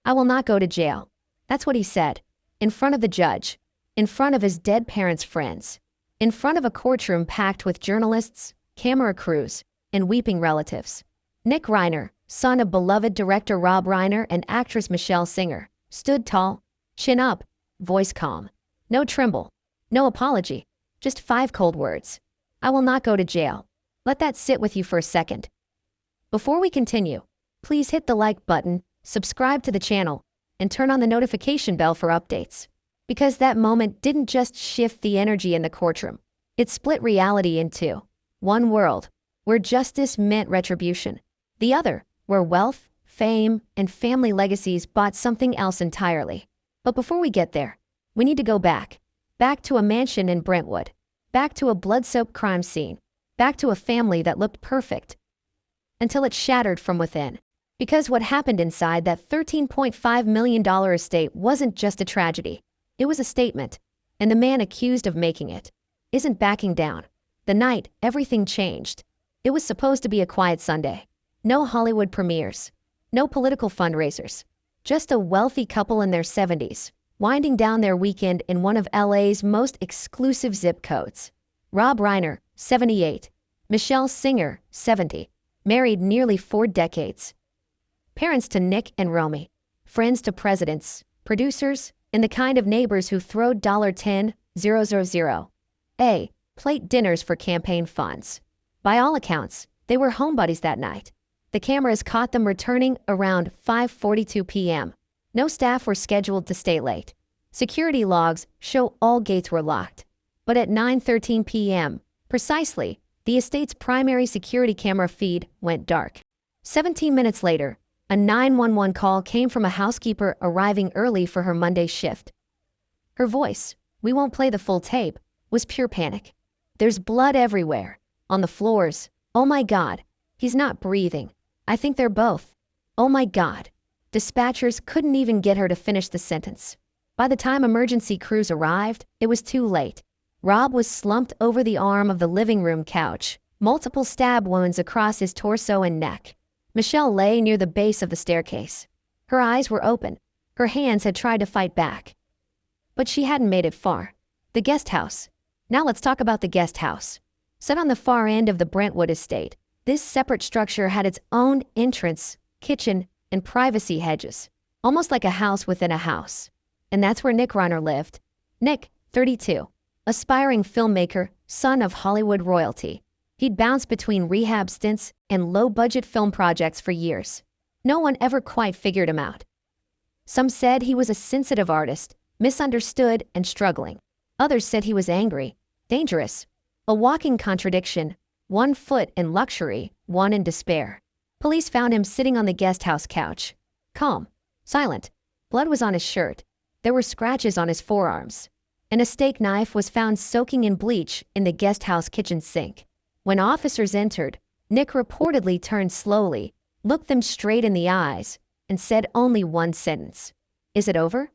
I will not go to jail. That's what he said. In front of the judge. In front of his dead parents' friends. In front of a courtroom packed with journalists, camera crews, and weeping relatives. Nick Reiner, son of beloved director Rob Reiner and actress Michelle Singer, stood tall, chin up, voice calm. No tremble. No apology. Just 5 cold words. I will not go to jail. Let that sit with you for a second. Before we continue, please hit the like button, subscribe to the channel, and turn on the notification bell for updates. Because that moment didn't just shift the energy in the courtroom. It split reality in two. One world, where justice meant retribution. The other, where wealth, fame, and family legacies bought something else entirely. But before we get there, we need to go back. Back to a mansion in Brentwood. Back to a blood-soaked crime scene. Back to a family that looked perfect. Until it shattered from within. Because what happened inside that $13.5 million estate wasn't just a tragedy. It was a statement, and the man accused of making it isn't backing down. The night everything changed. It was supposed to be a quiet Sunday. No Hollywood premieres. No political fundraisers. Just a wealthy couple in their 70s, winding down their weekend in one of LA's most exclusive zip codes. Rob Reiner, 78. Michelle Singer, 70. Married nearly 4 decades. Parents to Nick and Romy. Friends to presidents, producers, and the kind of neighbors who throw $10,000 a plate dinners for campaign funds. By all accounts, they were homebodies that night. The cameras caught them returning around 5:42 p.m. No staff were scheduled to stay late. Security logs show all gates were locked. But at 9:13 p.m., precisely, the estate's primary security camera feed went dark. 17 minutes later, a 911 call came from a housekeeper arriving early for her Monday shift. Her voice, we won't play the full tape, was pure panic. There's blood everywhere. On the floors. Oh my God. He's not breathing. I think they're both. Oh my God. Dispatchers couldn't even get her to finish the sentence. By the time emergency crews arrived, it was too late. Rob was slumped over the arm of the living room couch, multiple stab wounds across his torso and neck. Michelle lay near the base of the staircase. Her eyes were open. Her hands had tried to fight back. But she hadn't made it far. The guest house. Now let's talk about the guest house. Set on the far end of the Brentwood estate, this separate structure had its own entrance, kitchen, and privacy hedges. Almost like a house within a house. And that's where Nick Reiner lived. Nick, 32. Aspiring filmmaker, son of Hollywood royalty. He'd bounced between rehab stints and low-budget film projects for years. No one ever quite figured him out. Some said he was a sensitive artist, misunderstood and struggling. Others said he was angry, dangerous, a walking contradiction, one foot in luxury, one in despair. Police found him sitting on the guest house couch. Calm, silent. Blood was on his shirt. There were scratches on his forearms. And a steak knife was found soaking in bleach in the guest house kitchen sink. When officers entered, Nick reportedly turned slowly, looked them straight in the eyes, and said only one sentence. Is it over?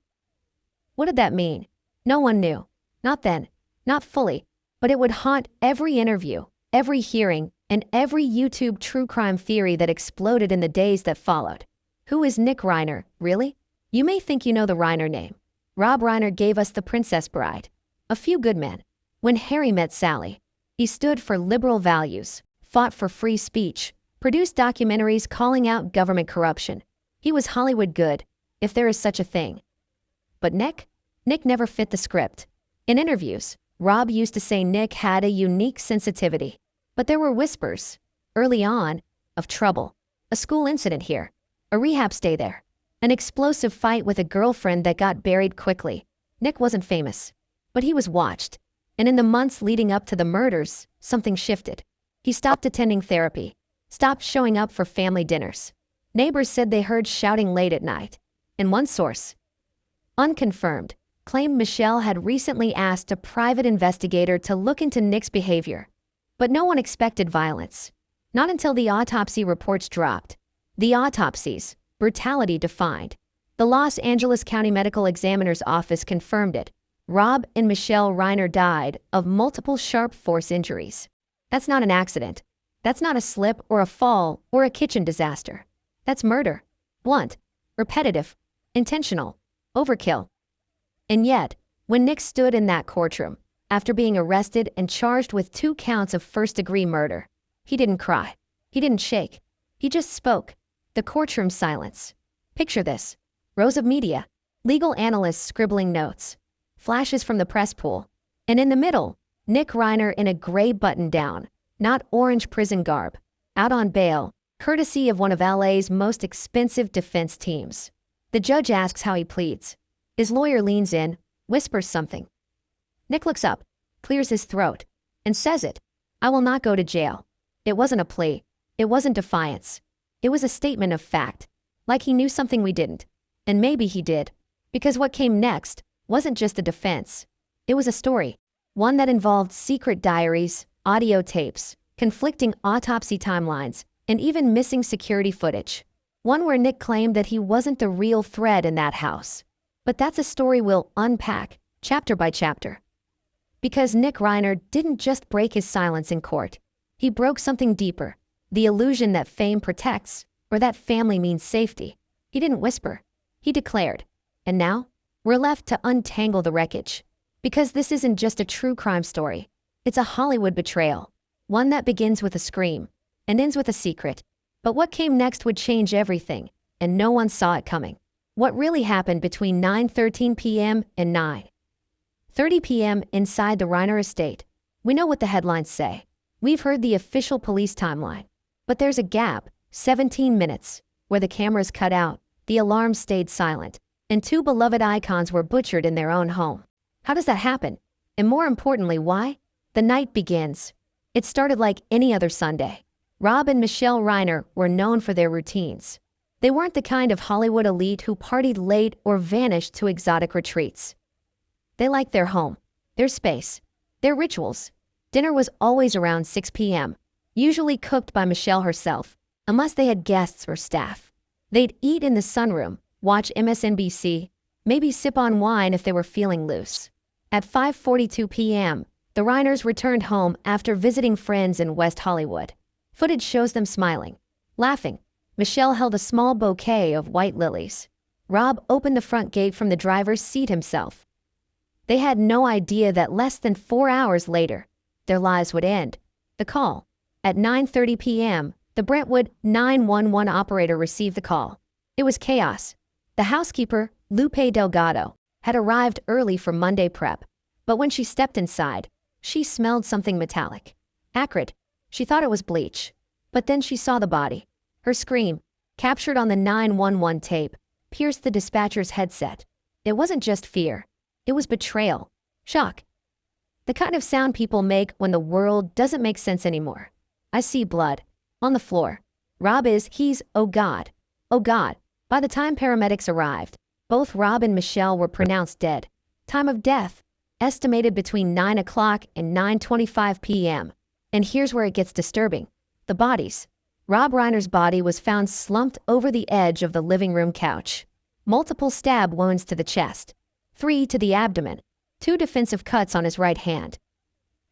What did that mean? No one knew. Not then. Not fully. But it would haunt every interview, every hearing, and every YouTube true crime theory that exploded in the days that followed. Who is Nick Reiner, really? You may think you know the Reiner name. Rob Reiner gave us The Princess Bride. A Few Good Men. When Harry Met Sally. He stood for liberal values, fought for free speech, produced documentaries calling out government corruption. He was Hollywood good, if there is such a thing. But Nick never fit the script. In interviews, Rob used to say Nick had a unique sensitivity. But there were whispers, early on, of trouble. A school incident here. A rehab stay there. An explosive fight with a girlfriend that got buried quickly. Nick wasn't famous, but he was watched. And in the months leading up to the murders, something shifted. He stopped attending therapy, stopped showing up for family dinners. Neighbors said they heard shouting late at night. And one source, unconfirmed, claimed Michelle had recently asked a private investigator to look into Nick's behavior. But no one expected violence. Not until the autopsy reports dropped. The autopsies, brutality defined. The Los Angeles County Medical Examiner's Office confirmed it. Rob and Michelle Reiner died of multiple sharp force injuries. That's not an accident. That's not a slip or a fall or a kitchen disaster. That's murder. Blunt, repetitive, Intentional. Overkill. And yet, when Nick stood in that courtroom, after being arrested and charged with 2 counts of first-degree murder, he didn't cry. He didn't shake. He just spoke. The courtroom silence. Picture this. Rows of media, legal analysts scribbling notes, flashes from the press pool, and in the middle, Nick Reiner in a gray button-down, not orange prison garb, out on bail, courtesy of one of LA's most expensive defense teams. The judge asks how he pleads. His lawyer leans in, whispers something. Nick looks up, clears his throat, and says it. I will not go to jail. It wasn't a plea. It wasn't defiance. It was a statement of fact, like he knew something we didn't. And maybe he did, because what came next wasn't just a defense. It was a story, one that involved secret diaries, audio tapes, conflicting autopsy timelines, and even missing security footage. One where Nick claimed that he wasn't the real threat in that house. But that's a story we'll unpack, chapter by chapter. Because Nick Reiner didn't just break his silence in court. He broke something deeper, the illusion that fame protects, or that family means safety. He didn't whisper. He declared. And now, we're left to untangle the wreckage. Because this isn't just a true crime story. It's a Hollywood betrayal. One that begins with a scream and ends with a secret. But what came next would change everything, and no one saw it coming. What really happened between 9:13 p.m. and 9:30 p.m. inside the Reiner estate? We know what the headlines say. We've heard the official police timeline. But there's a gap, 17 minutes, where the cameras cut out, the alarms stayed silent, and 2 beloved icons were butchered in their own home. How does that happen? And more importantly, why? The night begins. It started like any other Sunday. Rob and Michelle Reiner were known for their routines. They weren't the kind of Hollywood elite who partied late or vanished to exotic retreats. They liked their home, their space, their rituals. Dinner was always around 6 p.m., usually cooked by Michelle herself, unless they had guests or staff. They'd eat in the sunroom, watch MSNBC, maybe sip on wine if they were feeling loose. At 5:42 p.m., the Reiners returned home after visiting friends in West Hollywood. Footage shows them smiling, laughing. Michelle held a small bouquet of white lilies. Rob opened the front gate from the driver's seat himself. They had no idea that less than 4 hours later, their lives would end. The call. At 9:30 p.m., the Brentwood 911 operator received the call. It was chaos. The housekeeper, Lupe Delgado, had arrived early for Monday prep. But when she stepped inside, she smelled something metallic. Acrid. She thought it was bleach. But then she saw the body. Her scream, captured on the 911 tape, pierced the dispatcher's headset. It wasn't just fear. It was betrayal. Shock. The kind of sound people make when the world doesn't make sense anymore. I see blood. On the floor. Rob he's, oh God. Oh God. By the time paramedics arrived, both Rob and Michelle were pronounced dead. Time of death, estimated between 9 o'clock and 9:25 p.m. And here's where it gets disturbing. The bodies. Rob Reiner's body was found slumped over the edge of the living room couch. Multiple stab wounds to the chest. 3 to the abdomen. 2 defensive cuts on his right hand.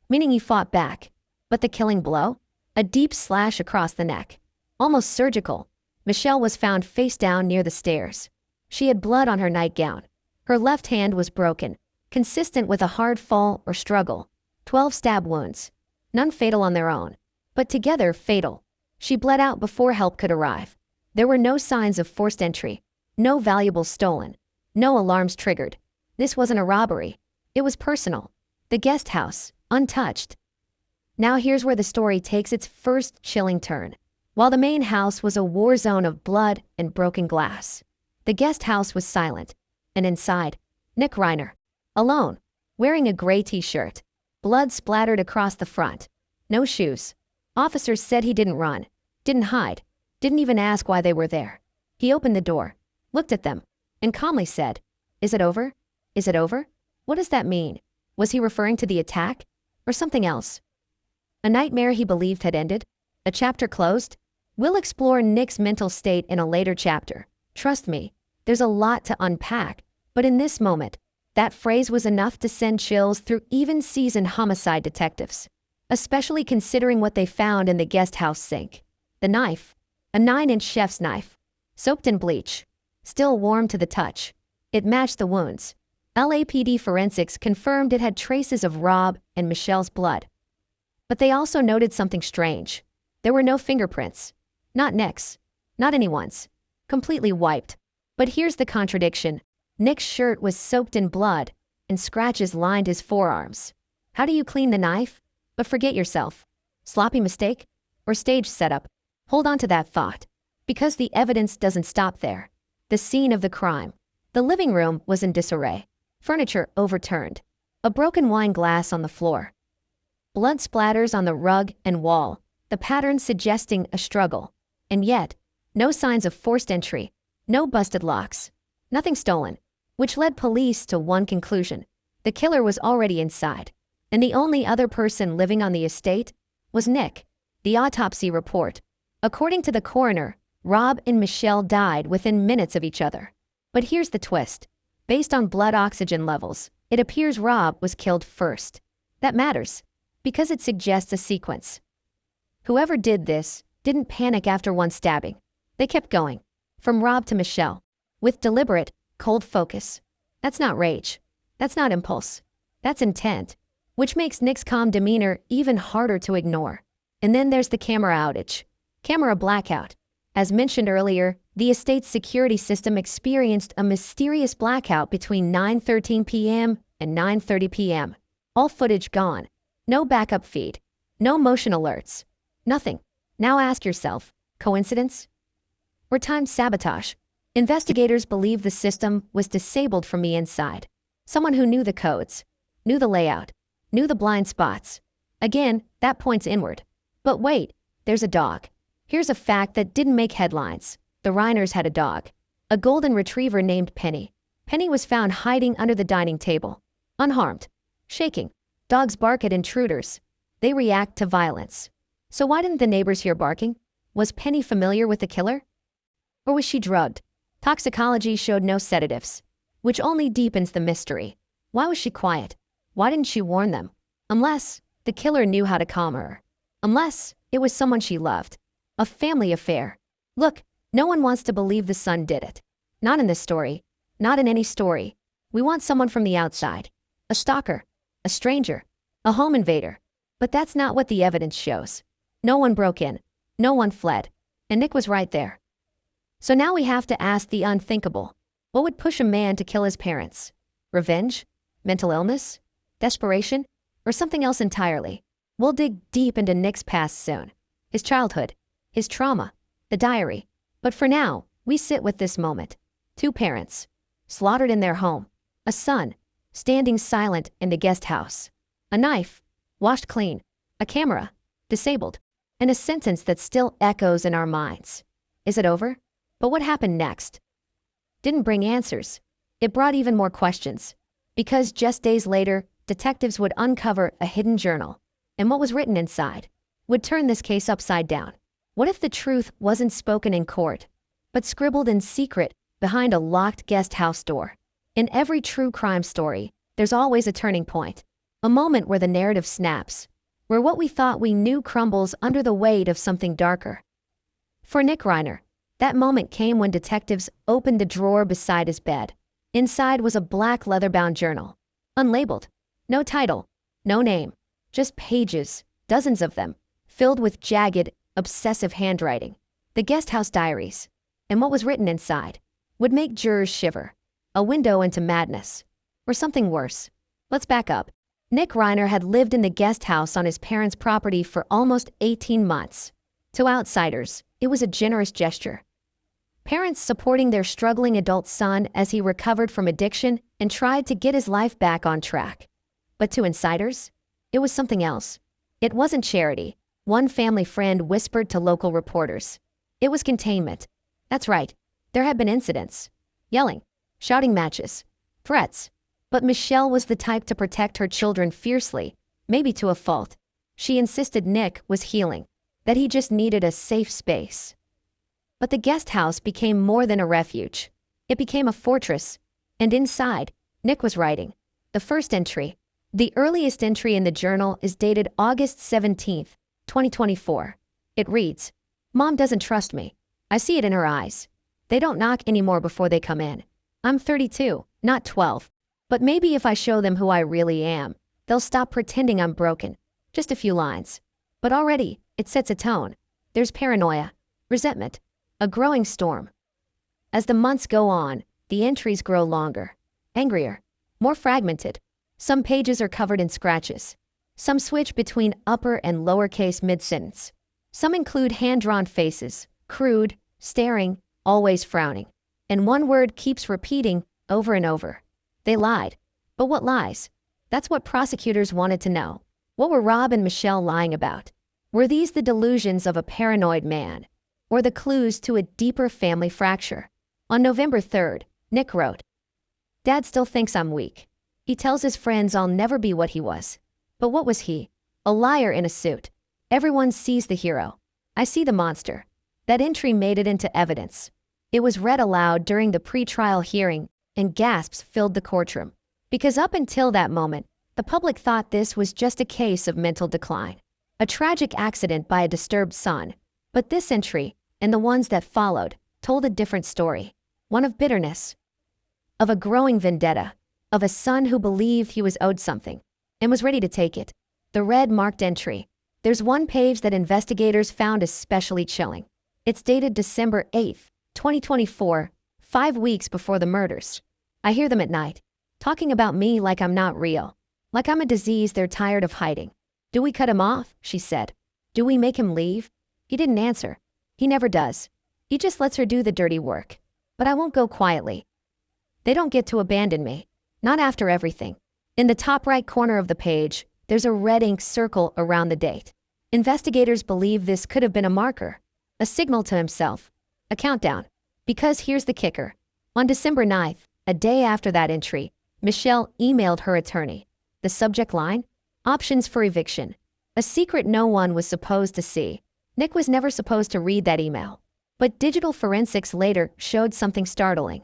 Meaning he fought back. But the killing blow? A deep slash across the neck. Almost surgical. Michelle was found face down near the stairs. She had blood on her nightgown. Her left hand was broken, consistent with a hard fall or struggle. 12 stab wounds. None fatal on their own, but together fatal. She bled out before help could arrive. There were no signs of forced entry, no valuables stolen, no alarms triggered. This wasn't a robbery. It was personal. The guest house, untouched. Now here's where the story takes its first chilling turn. While the main house was a war zone of blood and broken glass, the guest house was silent. And inside, Nick Reiner, alone, wearing a gray t-shirt. Blood splattered across the front. No shoes. Officers said he didn't run, didn't hide, didn't even ask why they were there. He opened the door, looked at them, and calmly said, "Is it over? Is it over?" What does that mean? Was he referring to the attack? Or something else? A nightmare he believed had ended? A chapter closed? We'll explore Nick's mental state in a later chapter. Trust me, there's a lot to unpack, but in this moment, that phrase was enough to send chills through even seasoned homicide detectives, especially considering what they found in the guest house sink. The knife, a 9-inch chef's knife, soaked in bleach, still warm to the touch. It matched the wounds. LAPD forensics confirmed it had traces of Rob and Michelle's blood. But they also noted something strange. There were no fingerprints. Not Nick's. Not anyone's. Completely wiped. But here's the contradiction. Nick's shirt was soaked in blood, and scratches lined his forearms. How do you clean the knife? But forget yourself. Sloppy mistake? Or stage setup? Hold on to that thought. Because the evidence doesn't stop there. The scene of the crime. The living room was in disarray. Furniture overturned. A broken wine glass on the floor. Blood splatters on the rug and wall, the pattern suggesting a struggle. And yet, no signs of forced entry, no busted locks, nothing stolen, which led police to one conclusion. The killer was already inside, and the only other person living on the estate was Nick. The autopsy report. According to the coroner, Rob and Michelle died within minutes of each other. But here's the twist. Based on blood oxygen levels, it appears Rob was killed first. That matters, because it suggests a sequence. Whoever did this didn't panic after one stabbing. They kept going, from Rob to Michelle, with deliberate, cold focus. That's not rage. That's not impulse. That's intent, which makes Nick's calm demeanor even harder to ignore. And then there's the camera outage. Camera blackout. As mentioned earlier, the estate's security system experienced a mysterious blackout between 9:13 p.m. and 9:30 p.m. All footage gone. No backup feed. No motion alerts. Nothing. Now ask yourself, coincidence? Or time sabotage? Investigators believe the system was disabled from the inside. Someone who knew the codes, knew the layout, knew the blind spots. Again, that points inward. But wait, there's a dog. Here's a fact that didn't make headlines. The Reiners had a dog. A golden retriever named Penny. Penny was found hiding under the dining table. Unharmed. Shaking. Dogs bark at intruders. They react to violence. So why didn't the neighbors hear barking? Was Penny familiar with the killer? Or was she drugged? Toxicology showed no sedatives, which only deepens the mystery. Why was she quiet? Why didn't she warn them? Unless the killer knew how to calm her. Unless it was someone she loved. A family affair. Look, no one wants to believe the son did it. Not in this story. Not in any story. We want someone from the outside. A stalker. A stranger. A home invader. But that's not what the evidence shows. No one broke in. No one fled. And Nick was right there. So now we have to ask the unthinkable. What would push a man to kill his parents? Revenge? Mental illness? Desperation? Or something else entirely? We'll dig deep into Nick's past soon. His childhood. His trauma. The diary. But for now, we sit with this moment. Two parents. Slaughtered in their home. A son. Standing silent in the guest house. A knife. Washed clean. A camera. Disabled. And a sentence that still echoes in our minds. Is it over? But what happened next? Didn't bring answers. It brought even more questions. Because just days later, detectives would uncover a hidden journal. And what was written inside would turn this case upside down. What if the truth wasn't spoken in court, but scribbled in secret behind a locked guest house door? In every true crime story, there's always a turning point. A moment where the narrative snaps. Where what we thought we knew crumbles under the weight of something darker. For Nick Reiner, that moment came when detectives opened the drawer beside his bed. Inside was a black leather-bound journal. Unlabeled. No title. No name. Just pages, dozens of them, filled with jagged, obsessive handwriting. The guest house diaries. And what was written inside would make jurors shiver. A window into madness. Or something worse. Let's back up. Nick Reiner had lived in the guest house on his parents' property for almost 18 months. To outsiders, it was a generous gesture. Parents supporting their struggling adult son as he recovered from addiction and tried to get his life back on track. But to insiders, it was something else. It wasn't charity, one family friend whispered to local reporters. It was containment. That's right, there had been incidents. Yelling, shouting matches, threats. But Michelle was the type to protect her children fiercely, maybe to a fault. She insisted Nick was healing, that he just needed a safe space. But the guest house became more than a refuge. It became a fortress. And inside, Nick was writing. The first entry. The earliest entry in the journal is dated August 17th, 2024. It reads, "Mom doesn't trust me. I see it in her eyes. They don't knock anymore before they come in. I'm 32, not 12. But maybe if I show them who I really am, they'll stop pretending I'm broken. Just a few lines. But already, it sets a tone. There's paranoia, resentment, a growing storm. As the months go on, the entries grow longer, angrier, more fragmented. Some pages are covered in scratches. Some switch between upper and lowercase mid-sentence. Some include hand-drawn faces, crude, staring, always frowning. And one word keeps repeating over and over. They lied. But what lies? That's what prosecutors wanted to know. What were Rob and Michelle lying about? Were these the delusions of a paranoid man, or the clues to a deeper family fracture? On November 3rd, Nick wrote, "Dad still thinks I'm weak. He tells his friends I'll never be what he was. But what was he? A liar in a suit. Everyone sees the hero. I see the monster." That entry made it into evidence. It was read aloud during the pre-trial hearing, and gasps filled the courtroom. Because up until that moment, the public thought this was just a case of mental decline, a tragic accident by a disturbed son. But this entry, and the ones that followed, told a different story. One of bitterness, of a growing vendetta, of a son who believed he was owed something, and was ready to take it. The red marked entry. There's one page that investigators found especially chilling. It's dated December 8th, 2024, 5 weeks before the murders. I hear them at night, talking about me like I'm not real, like I'm a disease they're tired of hiding. Do we cut him off? She said. Do we make him leave? He didn't answer. He never does. He just lets her do the dirty work. But I won't go quietly. They don't get to abandon me. Not after everything. In the top right corner of the page, there's a red ink circle around the date. Investigators believe this could have been a marker, a signal to himself, a countdown. Because here's the kicker. On December 9th, a day after that entry, Michelle emailed her attorney. The subject line? Options for eviction. A secret no one was supposed to see. Nick was never supposed to read that email. But digital forensics later showed something startling.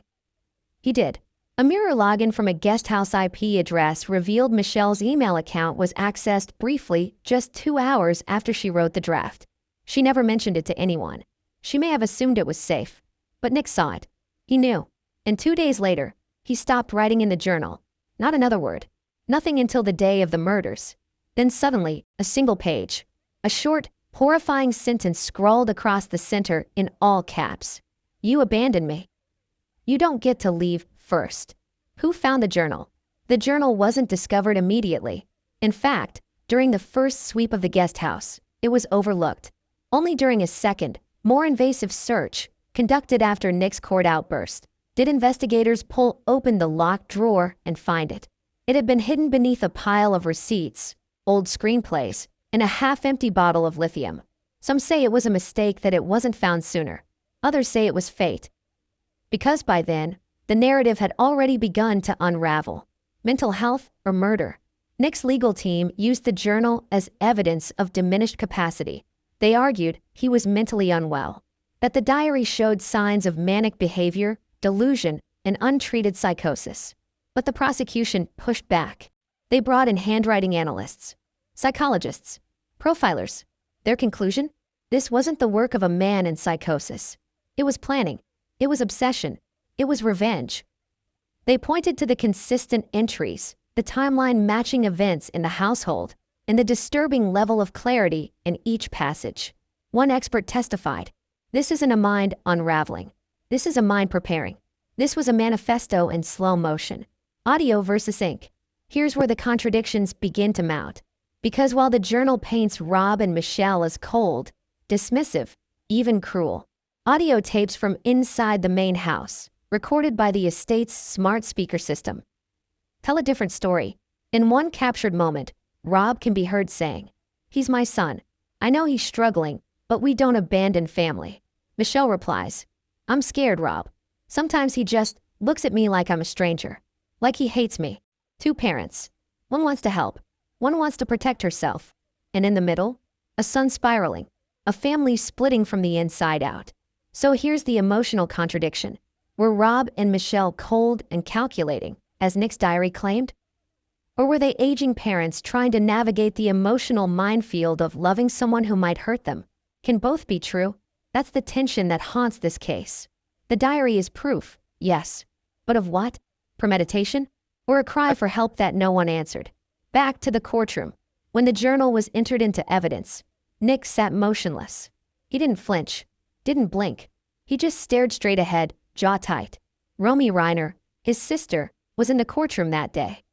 He did. A mirror login from a guest house IP address revealed Michelle's email account was accessed briefly just 2 hours after she wrote the draft. She never mentioned it to anyone. She may have assumed it was safe. But Nick saw it. He knew. And 2 days later, he stopped writing in the journal. Not another word. Nothing until the day of the murders. Then suddenly, a single page. A short, horrifying sentence scrawled across the center in all caps. You abandoned me. You don't get to leave first. Who found the journal? The journal wasn't discovered immediately. In fact, during the first sweep of the guest house, it was overlooked. Only during a second, more invasive search, conducted after Nick's court outburst, did investigators pull open the locked drawer and find it. It had been hidden beneath a pile of receipts, old screenplays, and a half-empty bottle of lithium. Some say it was a mistake that it wasn't found sooner. Others say it was fate. Because by then, the narrative had already begun to unravel. Mental health or murder? Nick's legal team used the journal as evidence of diminished capacity. They argued he was mentally unwell, that the diary showed signs of manic behavior, delusion, and untreated psychosis. But the prosecution pushed back. They brought in handwriting analysts, psychologists, profilers. Their conclusion? This wasn't the work of a man in psychosis. It was planning. It was obsession. It was revenge. They pointed to the consistent entries, the timeline matching events in the household, and the disturbing level of clarity in each passage. One expert testified, "This isn't a mind unraveling. This is a mind preparing. This was a manifesto in slow motion." Audio versus ink. Here's where the contradictions begin to mount. Because while the journal paints Rob and Michelle as cold, dismissive, even cruel, audio tapes from inside the main house, recorded by the estate's smart speaker system, tell a different story. In one captured moment, Rob can be heard saying, "He's my son. I know he's struggling, but we don't abandon family." Michelle replies, "I'm scared, Rob. Sometimes he just looks at me like I'm a stranger, like he hates me." Two parents. One wants to help. One wants to protect herself. And in the middle, a son spiraling, a family splitting from the inside out. So here's the emotional contradiction. Were Rob and Michelle cold and calculating, as Nick's diary claimed? Or were they aging parents trying to navigate the emotional minefield of loving someone who might hurt them? Can both be true? That's the tension that haunts this case. The diary is proof, yes. But of what? Premeditation? Or a cry for help that no one answered? Back to the courtroom. When the journal was entered into evidence, Nick sat motionless. He didn't flinch, didn't blink. He just stared straight ahead, jaw tight. Rob Reiner, his sister, was in the courtroom that day.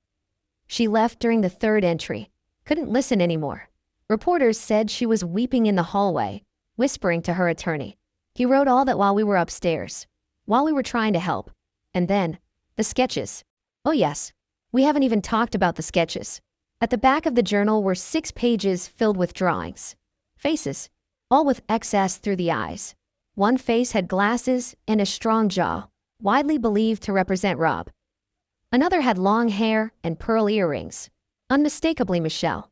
She left during the third entry, couldn't listen anymore. Reporters said she was weeping in the hallway, whispering to her attorney. He wrote all that while we were upstairs, while we were trying to help. And then, the sketches. Oh yes, we haven't even talked about the sketches. At the back of the journal were 6 pages filled with drawings. Faces, all with excess through the eyes. One face had glasses and a strong jaw, widely believed to represent Rob. Another had long hair and pearl earrings, unmistakably Michelle.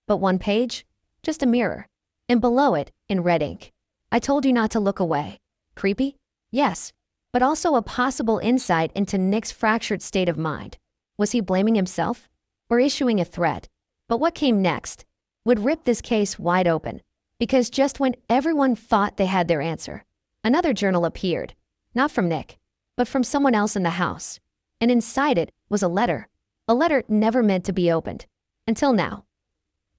But one page? Just a mirror. And below it, in red ink, I told you not to look away. Creepy? Yes. But also a possible insight into Nick's fractured state of mind. Was he blaming himself? Or issuing a threat? But what came next would rip this case wide open. Because just when everyone thought they had their answer, another journal appeared. Not from Nick, but from someone else in the house. And inside it was a letter never meant to be opened. Until now.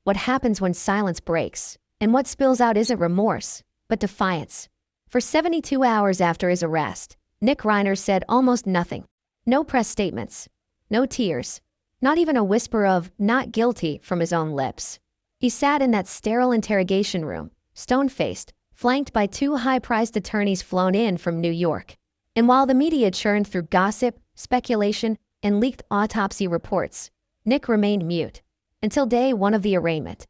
What happens when silence breaks, and what spills out isn't remorse, but defiance. For 72 hours after his arrest, Nick Reiner said almost nothing. No press statements, no tears, not even a whisper of "not guilty" from his own lips. He sat in that sterile interrogation room, stone-faced, flanked by 2 high-priced attorneys flown in from New York. And while the media churned through gossip, speculation, and leaked autopsy reports, Nick remained mute. Until day 1 of the arraignment.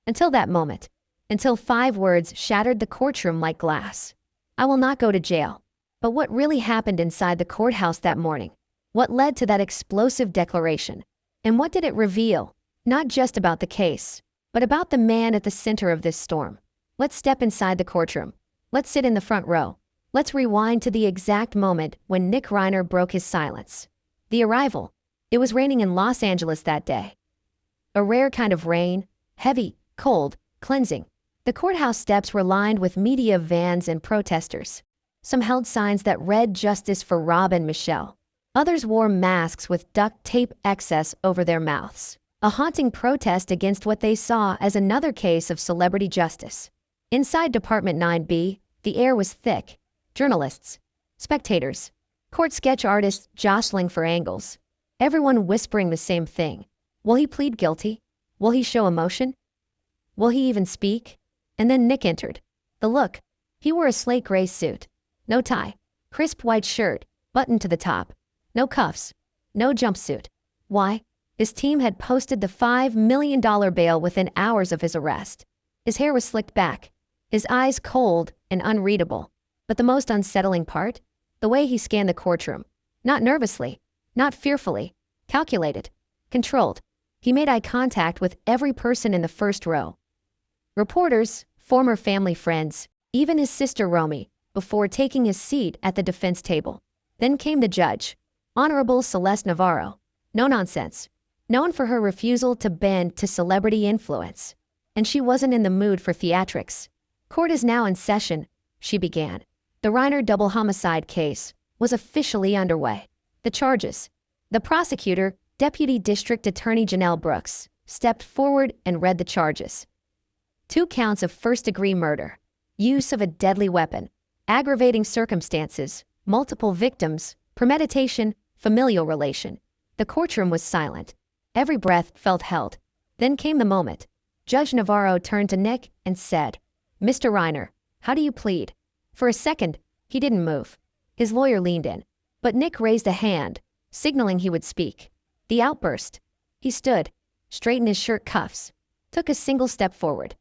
Until that moment. Until 5 words shattered the courtroom like glass. I will not go to jail. But what really happened inside the courthouse that morning? What led to that explosive declaration? And what did it reveal? Not just about the case, but about the man at the center of this storm. Let's step inside the courtroom. Let's sit in the front row. Let's rewind to the exact moment when Nick Reiner broke his silence. The arrival. It was raining in Los Angeles that day. A rare kind of rain, heavy, cold, cleansing. The courthouse steps were lined with media vans and protesters. Some held signs that read "Justice for Rob and Michelle." Others wore masks with duct tape excess over their mouths. A haunting protest against what they saw as another case of celebrity justice. Inside Department 9B, the air was thick. Journalists, spectators, court sketch artists jostling for angles. Everyone whispering the same thing. Will he plead guilty? Will he show emotion? Will he even speak? And then Nick entered. The look. He wore a slate gray suit. No tie. Crisp white shirt, buttoned to the top. No cuffs. No jumpsuit. Why? His team had posted the $5 million bail within hours of his arrest. His hair was slicked back. His eyes cold and unreadable. But the most unsettling part? The way he scanned the courtroom. Not nervously. Not fearfully. Calculated. Controlled. He made eye contact with every person in the first row. Reporters, former family friends, even his sister Romy, before taking his seat at the defense table. Then came the judge, Honorable Celeste Navarro. No nonsense. Known for her refusal to bend to celebrity influence. And she wasn't in the mood for theatrics. Court is now in session, she began. The Reiner double homicide case was officially underway. The charges. The prosecutor, Deputy District Attorney Janelle Brooks, stepped forward and read the charges. 2 counts of first-degree murder, use of a deadly weapon, aggravating circumstances, multiple victims, premeditation, familial relation. The courtroom was silent. Every breath felt held. Then came the moment. Judge Navarro turned to Nick and said, "Mr. Reiner, how do you plead?" For a second, he didn't move. His lawyer leaned in, but Nick raised a hand, signaling he would speak. The outburst. He stood, straightened his shirt cuffs, took a single step forward.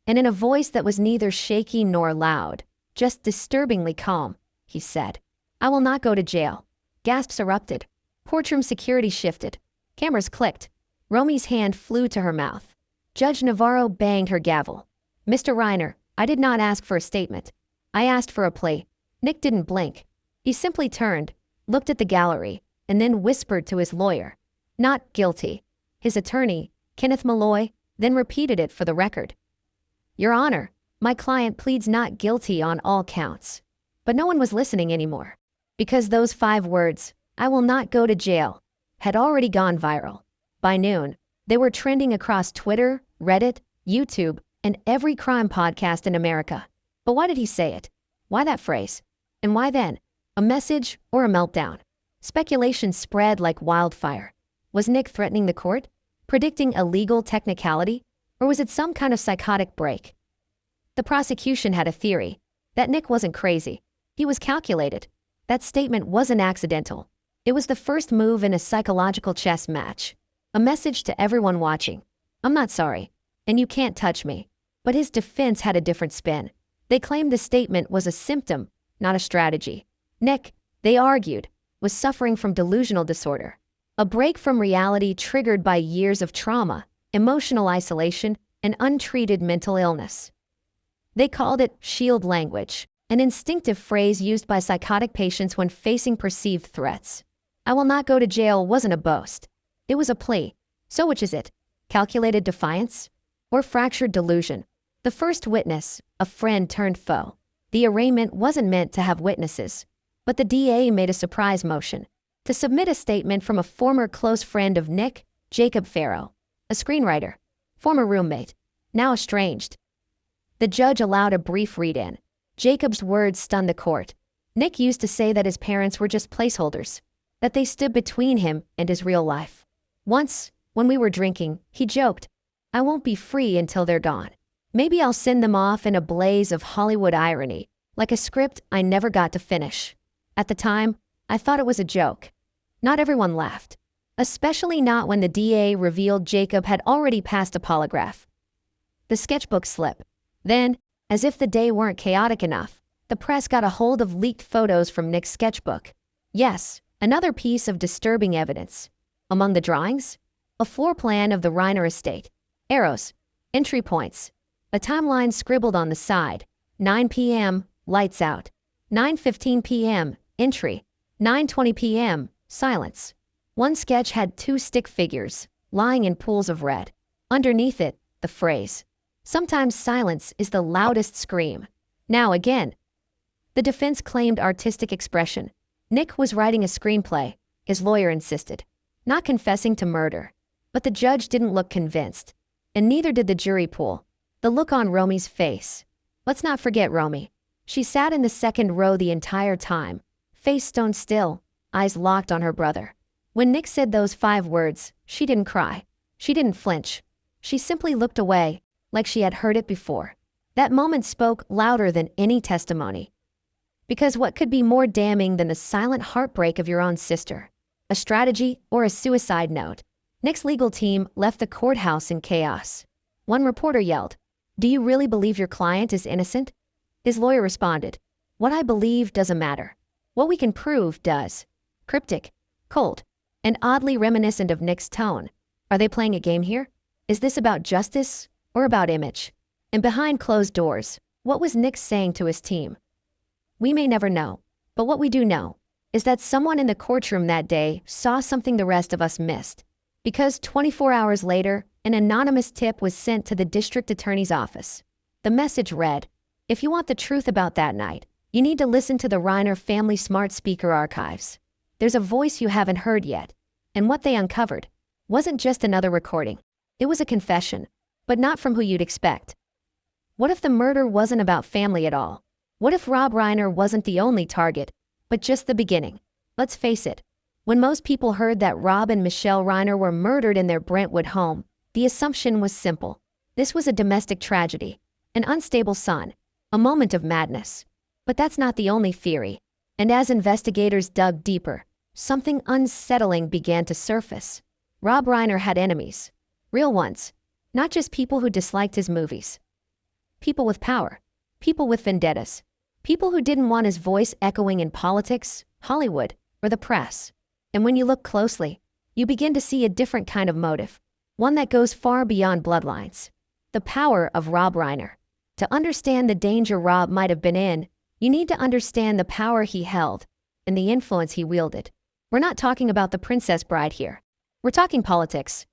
And in a voice that was neither shaky nor loud, just disturbingly calm, he said, "I will not go to jail." Gasps erupted. Courtroom security shifted. Cameras clicked. Romy's hand flew to her mouth. Judge Navarro banged her gavel. "Mr. Reiner, I did not ask for a statement. I asked for a plea." Nick didn't blink. He simply turned, looked at the gallery, and then whispered to his lawyer, "Not guilty." His attorney, Kenneth Malloy, then repeated it for the record. "Your Honor, my client pleads not guilty on all counts." But no one was listening anymore. Because those 5 words, "I will not go to jail," had already gone viral. By noon, they were trending across Twitter, Reddit, YouTube, and every crime podcast in America. But why did he say it? Why that phrase? And why then? A message or a meltdown? Speculation spread like wildfire. Was Nick threatening the court? Predicting a legal technicality? Or was it some kind of psychotic break? The prosecution had a theory that Nick wasn't crazy. He was calculated. That statement wasn't accidental. It was the first move in a psychological chess match. A message to everyone watching. I'm not sorry, and you can't touch me. But his defense had a different spin. They claimed the statement was a symptom, not a strategy. Nick, they argued, was suffering from delusional disorder. A break from reality triggered by years of trauma, emotional isolation, and untreated mental illness. They called it shield language, an instinctive phrase used by psychotic patients when facing perceived threats. "I will not go to jail" wasn't a boast. It was a plea. So which is it? Calculated defiance? Or fractured delusion? The first witness, a friend turned foe. The arraignment wasn't meant to have witnesses. But the DA made a surprise motion to submit a statement from a former close friend of Nick, Jacob Farrow, a screenwriter, former roommate, now estranged. The judge allowed a brief read-in. Jacob's words stunned the court. Nick used to say that his parents were just placeholders, that they stood between him and his real life. Once, when we were drinking, he joked, "I won't be free until they're gone. Maybe I'll send them off in a blaze of Hollywood irony, like a script I never got to finish." At the time, I thought it was a joke. Not everyone laughed, especially not when the DA revealed Jacob had already passed a polygraph. The sketchbook slip. Then, as if the day weren't chaotic enough, the press got a hold of leaked photos from Nick's sketchbook. Yes, another piece of disturbing evidence. Among the drawings, a floor plan of the Reiner estate, arrows, entry points, a timeline scribbled on the side, 9 p.m., lights out, 9:15 p.m., entry, 9:20 p.m., silence. One sketch had 2 stick figures, lying in pools of red. Underneath it, the phrase, "Sometimes silence is the loudest scream." Now again. The defense claimed artistic expression. Nick was writing a screenplay, his lawyer insisted, not confessing to murder. But the judge didn't look convinced, and neither did the jury pool. The look on Romy's face. Let's not forget Romy. She sat in the second row the entire time, face stone still, eyes locked on her brother. When Nick said those 5 words, she didn't cry. She didn't flinch. She simply looked away, like she had heard it before. That moment spoke louder than any testimony. Because what could be more damning than the silent heartbreak of your own sister? A strategy or a suicide note? Nick's legal team left the courthouse in chaos. One reporter yelled, "Do you really believe your client is innocent?" His lawyer responded, "What I believe doesn't matter. What we can prove does." Cryptic, cold, and oddly reminiscent of Nick's tone. Are they playing a game here? Is this about justice or about image? And behind closed doors, what was Nick saying to his team? We may never know, but what we do know is that someone in the courtroom that day saw something the rest of us missed. Because 24 hours later, an anonymous tip was sent to the district attorney's office. The message read, "If you want the truth about that night, you need to listen to the Reiner family smart speaker archives. There's a voice you haven't heard yet." And what they uncovered wasn't just another recording. It was a confession, but not from who you'd expect. What if the murder wasn't about family at all? What if Rob Reiner wasn't the only target, but just the beginning? Let's face it, when most people heard that Rob and Michelle Reiner were murdered in their Brentwood home, the assumption was simple. This was a domestic tragedy, an unstable son, a moment of madness. But that's not the only theory. And as investigators dug deeper, something unsettling began to surface. Rob Reiner had enemies. Real ones. Not just people who disliked his movies. People with power. People with vendettas. People who didn't want his voice echoing in politics, Hollywood, or the press. And when you look closely, you begin to see a different kind of motive. One that goes far beyond bloodlines. The power of Rob Reiner. To understand the danger Rob might have been in, you need to understand the power he held and the influence he wielded. We're not talking about the Princess Bride here. We're talking politics.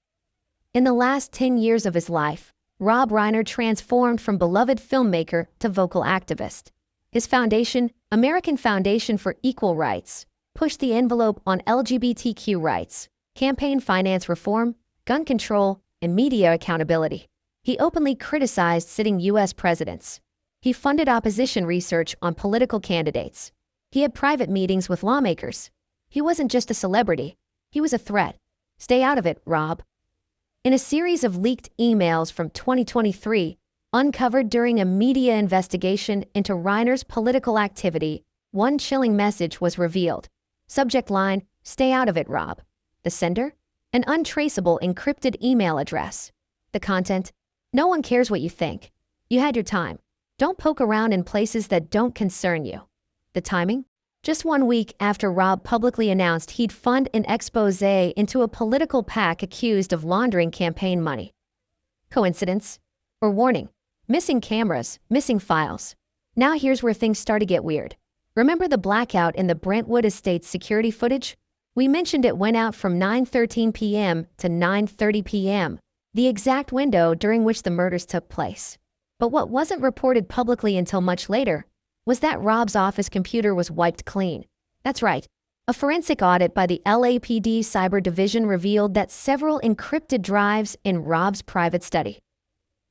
In the last 10 years of his life, Rob Reiner transformed from beloved filmmaker to vocal activist. His foundation, American Foundation for Equal Rights, pushed the envelope on LGBTQ rights, campaign finance reform, gun control, and media accountability. He openly criticized sitting U.S. presidents. He funded opposition research on political candidates. He had private meetings with lawmakers. He wasn't just a celebrity. He was a threat. Stay out of it, Rob. In a series of leaked emails from 2023, uncovered during a media investigation into Reiner's political activity, one chilling message was revealed. Subject line, "Stay out of it, Rob." The sender? An untraceable encrypted email address. The content? No one cares what you think. You had your time. Don't poke around in places that don't concern you. The timing? Just 1 week after Rob publicly announced he'd fund an expose into a political PAC accused of laundering campaign money. Coincidence? Or warning? Missing cameras, missing files. Now here's where things start to get weird. Remember the blackout in the Brentwood Estates security footage? We mentioned it went out from 9:13 p.m. to 9:30 p.m., the exact window during which the murders took place. But what wasn't reported publicly until much later was that Rob's office computer was wiped clean. That's right. A forensic audit by the LAPD Cyber Division revealed that several encrypted drives in Rob's private study,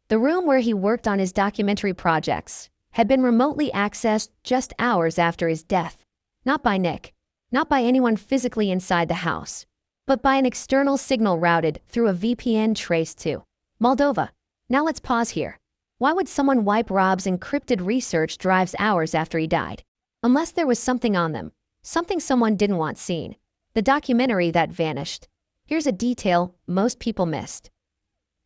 the room where he worked on his documentary projects, had been remotely accessed just hours after his death. Not by Nick, not by anyone physically inside the house, but by an external signal routed through a VPN traced to Moldova. Now let's pause here. Why would someone wipe Rob's encrypted research drives hours after he died? Unless there was something on them, something someone didn't want seen. The documentary that vanished. Here's a detail most people missed.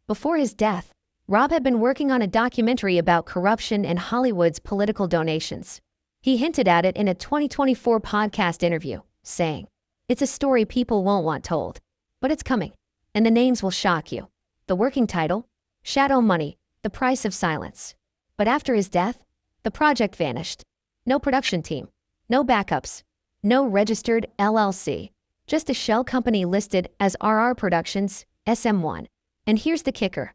Before his death, Rob had been working on a documentary about corruption and Hollywood's political donations. He hinted at it in a 2024 podcast interview, saying, "It's a story people won't want told, but it's coming, and the names will shock you." The working title? Shadow Money, The Price of Silence. But after his death, the project vanished. No production team, no backups, no registered LLC, just a shell company listed as RR Productions, SM1. And here's the kicker.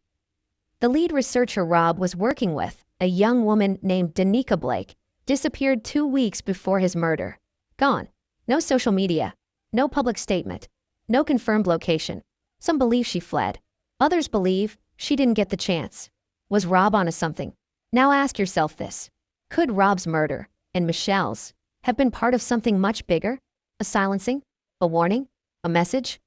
The lead researcher Rob was working with, a young woman named Danica Blake, disappeared 2 weeks before his murder. Gone. No social media. No public statement. No confirmed location. Some believe she fled. Others believe she didn't get the chance. Was Rob onto something? Now ask yourself this. Could Rob's murder, and Michelle's, have been part of something much bigger? A silencing? A warning? A message?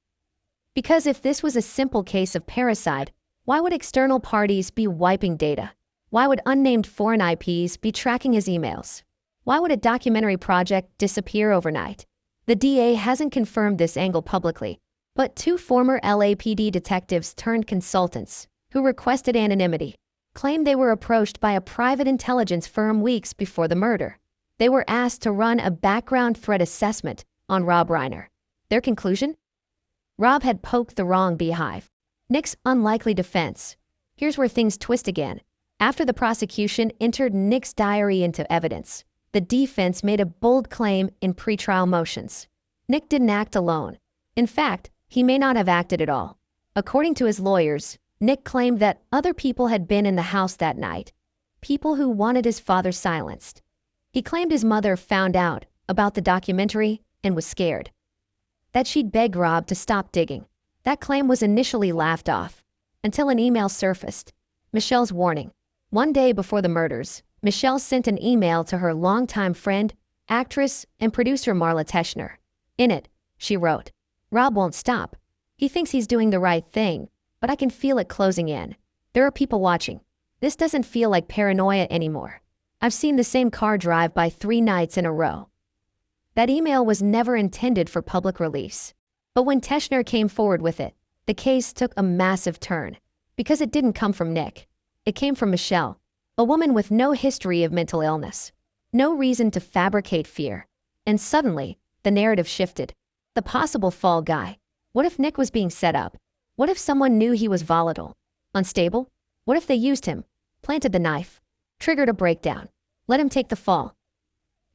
Because if this was a simple case of parricide, why would external parties be wiping data? Why would unnamed foreign IPs be tracking his emails? Why would a documentary project disappear overnight? The DA hasn't confirmed this angle publicly, but 2 former LAPD detectives turned consultants, who requested anonymity, claimed they were approached by a private intelligence firm weeks before the murder. They were asked to run a background threat assessment on Rob Reiner. Their conclusion? Rob had poked the wrong beehive. Nick's unlikely defense. Here's where things twist again. After the prosecution entered Nick's diary into evidence, the defense made a bold claim in pretrial motions. Nick didn't act alone. In fact, he may not have acted at all. According to his lawyers, Nick claimed that other people had been in the house that night, people who wanted his father silenced. He claimed his mother found out about the documentary and was scared, that she'd beg Rob to stop digging. That claim was initially laughed off, until an email surfaced. Michelle's warning. 1 day before the murders, Michelle sent an email to her longtime friend, actress, and producer Marla Teschner. In it, she wrote, "Rob won't stop. He thinks he's doing the right thing, but I can feel it closing in. There are people watching. This doesn't feel like paranoia anymore. I've seen the same car drive by 3 nights in a row." That email was never intended for public release. But when Teschner came forward with it, the case took a massive turn. Because it didn't come from Nick. It came from Michelle, a woman with no history of mental illness, no reason to fabricate fear. And suddenly, the narrative shifted. The possible fall guy. What if Nick was being set up? What if someone knew he was volatile, unstable? What if they used him, planted the knife, triggered a breakdown, let him take the fall?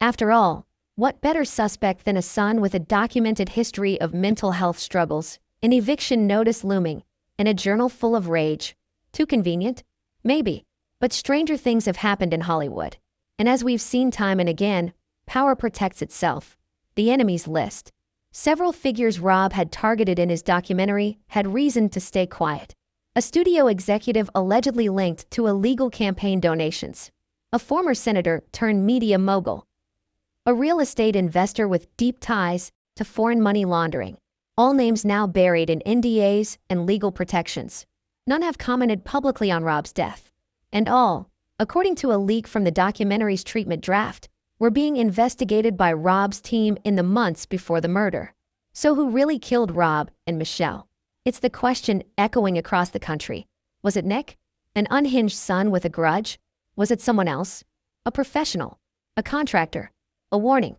After all, what better suspect than a son with a documented history of mental health struggles, an eviction notice looming, and a journal full of rage? Too convenient? Maybe. But stranger things have happened in Hollywood. And as we've seen time and again, Power protects itself. The enemy's list. Several figures Rob had targeted in his documentary had reason to stay quiet. A studio executive allegedly linked to illegal campaign donations. A former senator turned media mogul. A real estate investor with deep ties to foreign money laundering. All names now buried in NDAs and legal protections. None have commented publicly on Rob's death. And all, according to a leak from the documentary's treatment draft, were being investigated by Rob's team in the months before the murder. So who really killed Rob and Michelle? It's the question echoing across the country. Was it Nick? An unhinged son with a grudge? Was it someone else? A professional? A contractor? A warning?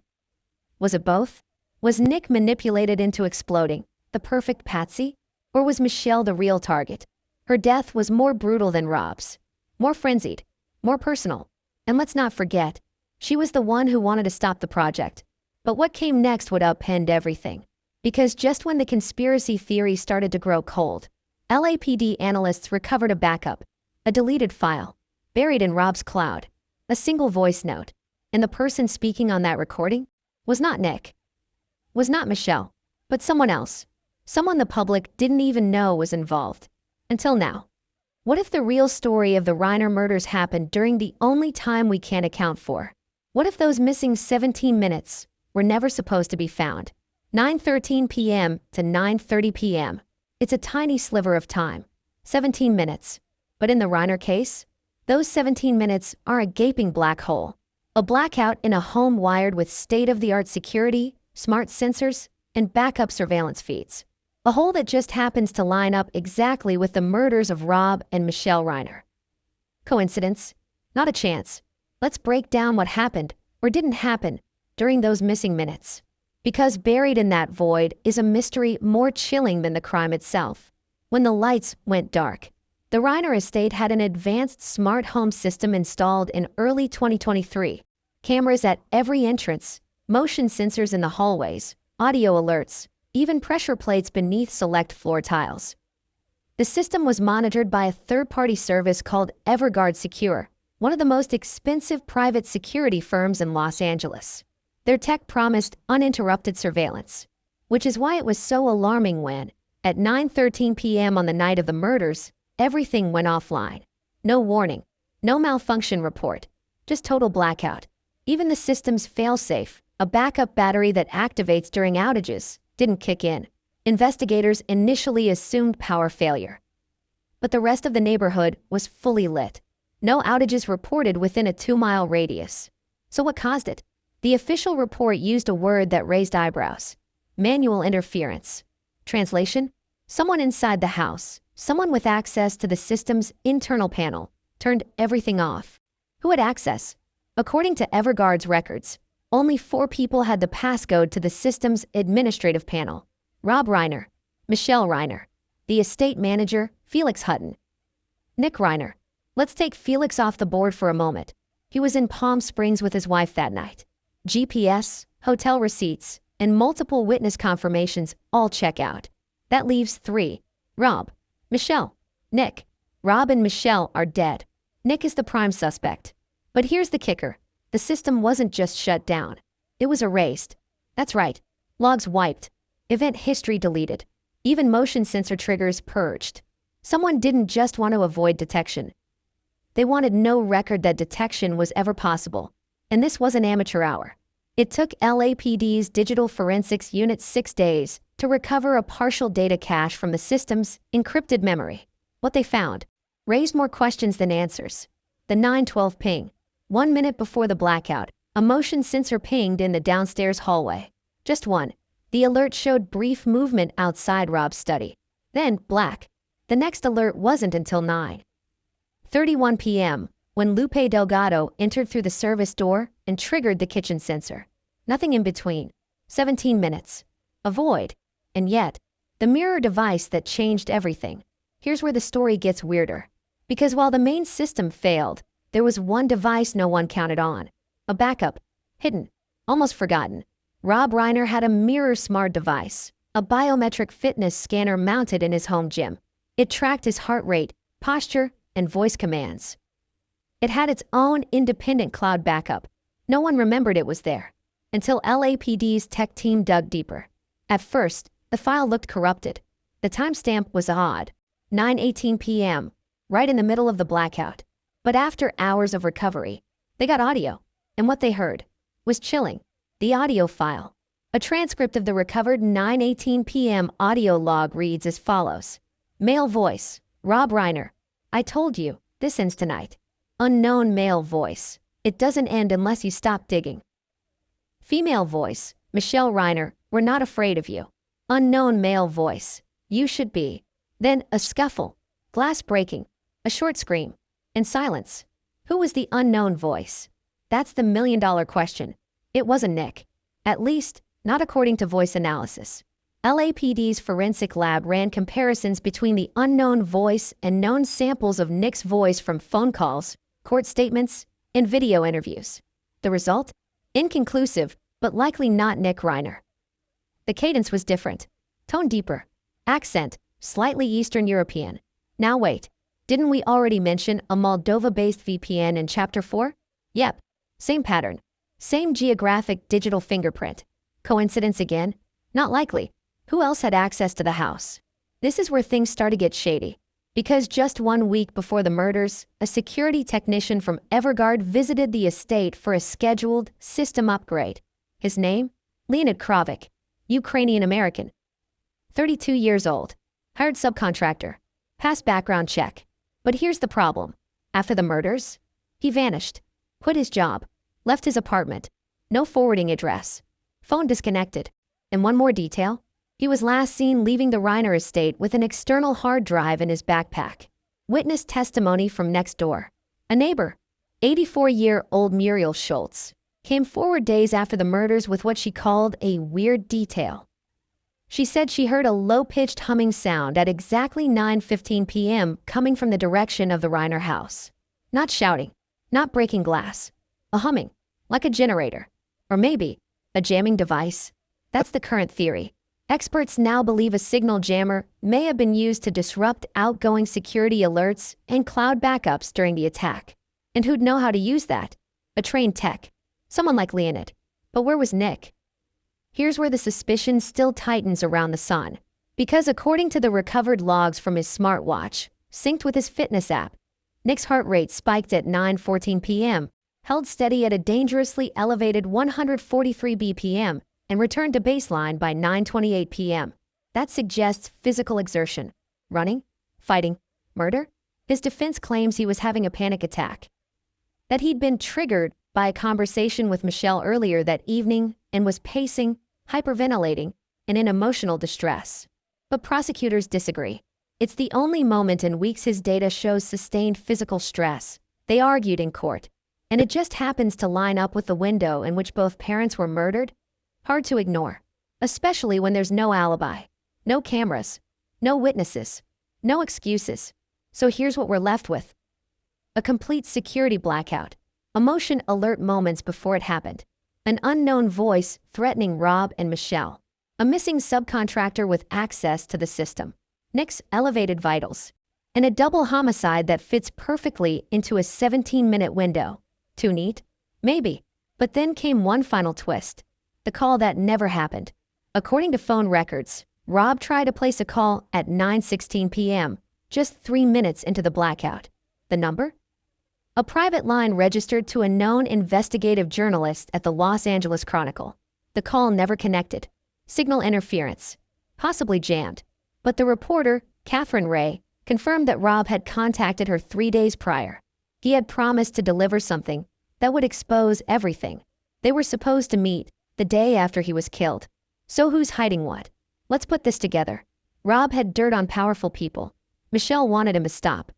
Was it both? Was Nick manipulated into exploding, the perfect patsy? Or was Michelle the real target? Her death was more brutal than Rob's. More frenzied. More personal. And let's not forget, she was the one who wanted to stop the project. But what came next would upend everything. Because just when the conspiracy theory started to grow cold, LAPD analysts recovered a backup, a deleted file, buried in Rob's cloud, a single voice note. And the person speaking on that recording was not Nick. Was not Michelle, but someone else. Someone the public didn't even know was involved. Until now. What if the real story of the Reiner murders happened during the only time we can't account for? What if those missing 17 minutes were never supposed to be found? 9:13 p.m. to 9:30 p.m. It's a tiny sliver of time. 17 minutes. But in the Reiner case, those 17 minutes are a gaping black hole. A blackout in a home wired with state-of-the-art security, smart sensors, and backup surveillance feeds. A hole that just happens to line up exactly with the murders of Rob and Michelle Reiner. Coincidence? Not a chance. Let's break down what happened, or didn't happen, during those missing minutes. Because buried in that void is a mystery more chilling than the crime itself. When the lights went dark, the Reiner estate had an advanced smart home system installed in early 2023. Cameras at every entrance, motion sensors in the hallways, audio alerts, even pressure plates beneath select floor tiles. The system was monitored by a third-party service called Everguard Secure, one of the most expensive private security firms in Los Angeles. Their tech promised uninterrupted surveillance, which is why it was so alarming when, at 9:13 p.m. on the night of the murders, everything went offline. No warning, no malfunction report, just total blackout. Even the system's failsafe, a backup battery that activates during outages, didn't kick in. Investigators initially assumed power failure. But the rest of the neighborhood was fully lit. No outages reported within a 2-mile radius. So what caused it? The official report used a word that raised eyebrows. Manual interference. Translation? Someone inside the house, someone with access to the system's internal panel, turned everything off. Who had access? According to Everguard's records, only 4 people had the passcode to the system's administrative panel. Rob Reiner, Michelle Reiner, the estate manager, Felix Hutton. Nick Reiner. Let's take Felix off the board for a moment. He was in Palm Springs with his wife that night. GPS, hotel receipts, and multiple witness confirmations all check out. That leaves 3. Rob, Michelle, Nick. Rob and Michelle are dead. Nick is the prime suspect. But here's the kicker. The system wasn't just shut down. It was erased. That's right. Logs wiped. Event history deleted. Even motion sensor triggers purged. Someone didn't just want to avoid detection. They wanted no record that detection was ever possible. And this was an amateur hour. It took LAPD's Digital Forensics Unit 6 days to recover a partial data cache from the system's encrypted memory. What they found raised more questions than answers. The 9:12 ping. 1 minute before the blackout, a motion sensor pinged in the downstairs hallway. Just one. The alert showed brief movement outside Rob's study. Then, black. The next alert wasn't until 9:31 p.m., when Lupe Delgado entered through the service door and triggered the kitchen sensor. Nothing in between. 17 minutes. A void. And yet, the mirror device that changed everything. Here's where the story gets weirder. Because while the main system failed, there was one device no one counted on. A backup. Hidden. Almost forgotten. Rob Reiner had a mirror smart device. A biometric fitness scanner mounted in his home gym. It tracked his heart rate, posture, and voice commands. It had its own independent cloud backup. No one remembered it was there. until LAPD's tech team dug deeper. At first, the file looked corrupted. The timestamp was odd, 9:18 p.m., right in the middle of the blackout. But after hours of recovery, they got audio, and what they heard was chilling. The audio file. A transcript of the recovered 9:18 p.m. audio log reads as follows. Male voice, Rob Reiner. I told you, this ends tonight. Unknown male voice. It doesn't end unless you stop digging. Female voice, Michelle Reiner. We're not afraid of you. Unknown male voice. You should be. Then a scuffle, glass breaking, a short scream, and silence. Who was the unknown voice? That's the million-dollar question. It wasn't Nick. At least, not according to voice analysis. LAPD's forensic lab ran comparisons between the unknown voice and known samples of Nick's voice from phone calls, court statements, and video interviews. The result? Inconclusive, but likely not Nick Reiner. The cadence was different. Tone deeper. Accent, slightly Eastern European. Now wait, didn't we already mention a Moldova-based VPN in Chapter 4? Yep, same pattern. Same geographic digital fingerprint. Coincidence again? Not likely. Who else had access to the house? This is where things start to get shady. Because just 1 week before the murders, a security technician from Evergard visited the estate for a scheduled system upgrade. His name? Leonid Kravik, Ukrainian-American. 32 years old. Hired subcontractor. Passed background check. But here's the problem. After the murders, he vanished. Quit his job. Left his apartment. No forwarding address. Phone disconnected. And one more detail. He was last seen leaving the Reiner estate with an external hard drive in his backpack. Witness testimony from next door. A neighbor, 84-year-old Muriel Schultz, came forward days after the murders with what she called a weird detail. She said she heard a low-pitched humming sound at exactly 9:15 p.m. coming from the direction of the Reiner house. Not shouting, not breaking glass. A humming, like a generator. Or maybe a jamming device. That's the current theory. Experts now believe a signal jammer may have been used to disrupt outgoing security alerts and cloud backups during the attack. And who'd know how to use that? A trained tech. Someone like Leonid. But where was Nick? Here's where the suspicion still tightens around the sun. Because according to the recovered logs from his smartwatch, synced with his fitness app, Nick's heart rate spiked at 9:14 p.m., held steady at a dangerously elevated 143 BPM, and returned to baseline by 9:28 p.m. That suggests physical exertion. Running? Fighting? Murder? His defense claims he was having a panic attack. That he'd been triggered by a conversation with Michelle earlier that evening and was pacing, hyperventilating, and in emotional distress. But prosecutors disagree. It's the only moment in weeks his data shows sustained physical stress. They argued in court. And it just happens to line up with the window in which both parents were murdered. Hard to ignore, especially when there's no alibi, no cameras, no witnesses, no excuses. So here's what we're left with. A complete security blackout, emotion alert moments before it happened, an unknown voice threatening Rob and Michelle, a missing subcontractor with access to the system, Nick's elevated vitals, and a double homicide that fits perfectly into a 17-minute window. Too neat? Maybe. But then came one final twist. The call that never happened. According to phone records, Rob tried to place a call at 9:16 p.m., just 3 minutes into the blackout. The number? A private line registered to a known investigative journalist at the Los Angeles Chronicle. The call never connected. Signal interference. Possibly jammed. But the reporter, Catherine Ray, confirmed that Rob had contacted her 3 days prior. He had promised to deliver something that would expose everything. They were supposed to meet the day after he was killed. So who's hiding what? Let's put this together. Rob had dirt on powerful people. Michelle wanted him to stop.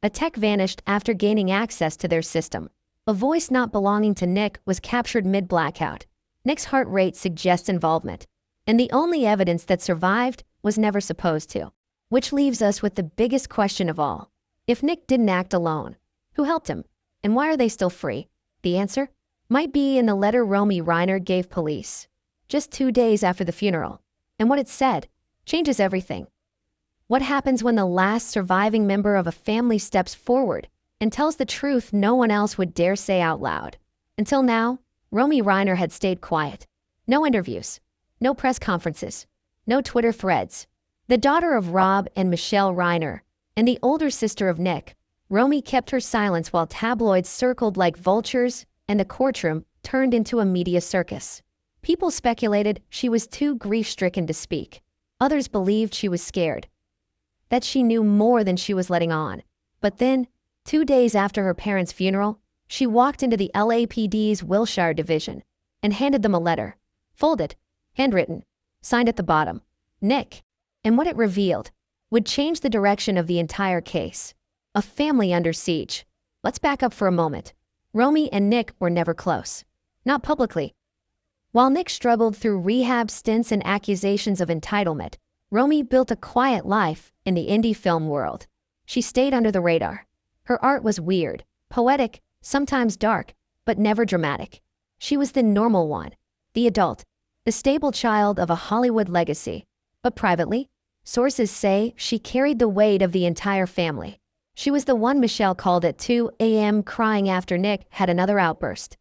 A tech vanished after gaining access to their system. A voice not belonging to Nick was captured mid-blackout. Nick's heart rate suggests involvement. And the only evidence that survived was never supposed to. Which leaves us with the biggest question of all. If Nick didn't act alone, who helped him? And why are they still free? The answer might be in the letter Romy Reiner gave police, just 2 days after the funeral. And what it said changes everything. What happens when the last surviving member of a family steps forward and tells the truth no one else would dare say out loud? Until now, Rob Reiner had stayed quiet. No interviews. No press conferences. No Twitter threads. The daughter of Rob and Michelle Reiner, and the older sister of Nick, Romy kept her silence while tabloids circled like vultures and the courtroom turned into a media circus. People speculated she was too grief-stricken to speak. Others believed she was scared, that she knew more than she was letting on. But then, 2 days after her parents' funeral, she walked into the LAPD's Wilshire division and handed them a letter, folded, handwritten, signed at the bottom, Nick. And what it revealed would change the direction of the entire case. A family under siege. Let's back up for a moment. Romy and Nick were never close. Not publicly. While Nick struggled through rehab stints and accusations of entitlement, Romy built a quiet life in the indie film world. She stayed under the radar. Her art was weird, poetic, sometimes dark, but never dramatic. She was the normal one, the adult, the stable child of a Hollywood legacy. But privately, sources say she carried the weight of the entire family. She was the one Michelle called at 2 a.m. crying after Nick had another outburst.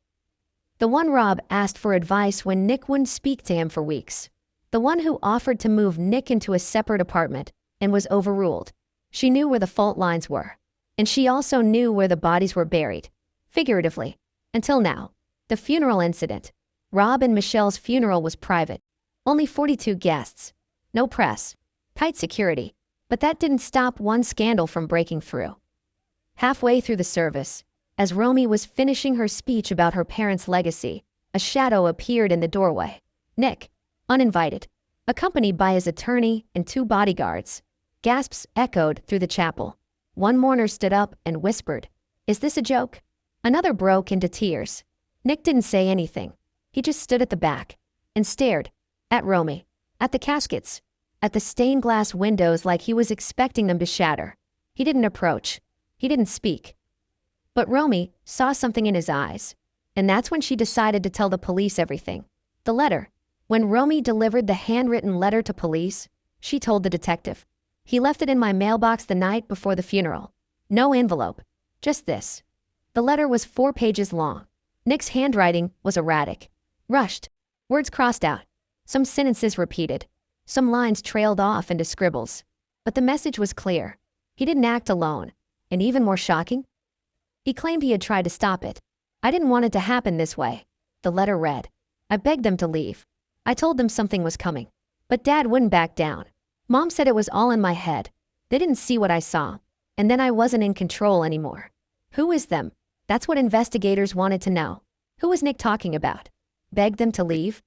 The one Rob asked for advice when Nick wouldn't speak to him for weeks. The one who offered to move Nick into a separate apartment and was overruled. She knew where the fault lines were. And she also knew where the bodies were buried. Figuratively. Until now. The funeral incident. Rob and Michelle's funeral was private. Only 42 guests. No press. Tight security. But that didn't stop one scandal from breaking through. Halfway through the service, as Romy was finishing her speech about her parents' legacy, a shadow appeared in the doorway. Nick, uninvited, accompanied by his attorney and 2 bodyguards. Gasps echoed through the chapel. One mourner stood up and whispered, "Is this a joke?" Another broke into tears. Nick didn't say anything. He just stood at the back and stared at Romy, at the caskets, at the stained glass windows like he was expecting them to shatter. He didn't approach. He didn't speak. But Romy saw something in his eyes, and that's when she decided to tell the police everything. The letter. When Romy delivered the handwritten letter to police, she told the detective, "He left it in my mailbox the night before the funeral. No envelope. Just this." The letter was 4 pages long. Nick's handwriting was erratic, rushed, words crossed out, some sentences repeated, some lines trailed off into scribbles. But the message was clear. He didn't act alone, and even more shocking, he claimed he had tried to stop it. "I didn't want it to happen this way," the letter read. "I begged them to leave. I told them something was coming. But Dad wouldn't back down. Mom said it was all in my head. They didn't see what I saw. And then I wasn't in control anymore." Who is them? That's what investigators wanted to know. Who was Nick talking about? Begged them to leave?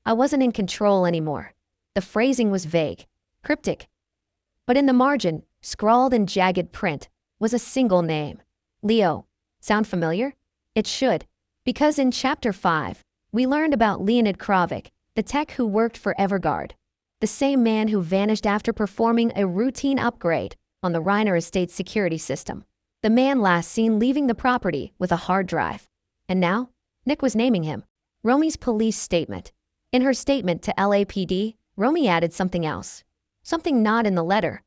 "I wasn't in control anymore." The phrasing was vague, cryptic. But in the margin, scrawled in jagged print, was a single name. Leo. Sound familiar? It should. Because in Chapter 5, we learned about Leonid Kravik, the tech who worked for Everguard. The same man who vanished after performing a routine upgrade on the Reiner estate's security system. The man last seen leaving the property with a hard drive. And now, Nick was naming him. Romy's police statement. In her statement to LAPD, Romy added something else. Something not in the letter.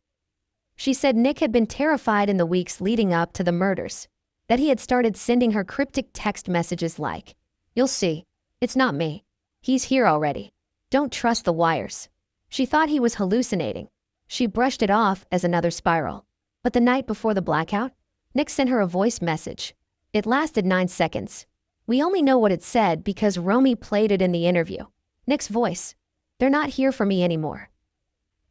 She said Nick had been terrified in the weeks leading up to the murders. That he had started sending her cryptic text messages like, "You'll see. It's not me. He's here already. Don't trust the wires." She thought he was hallucinating. She brushed it off as another spiral. But the night before the blackout, Nick sent her a voice message. It lasted 9 seconds. We only know what it said because Romy played it in the interview. Nick's voice. "They're not here for me anymore.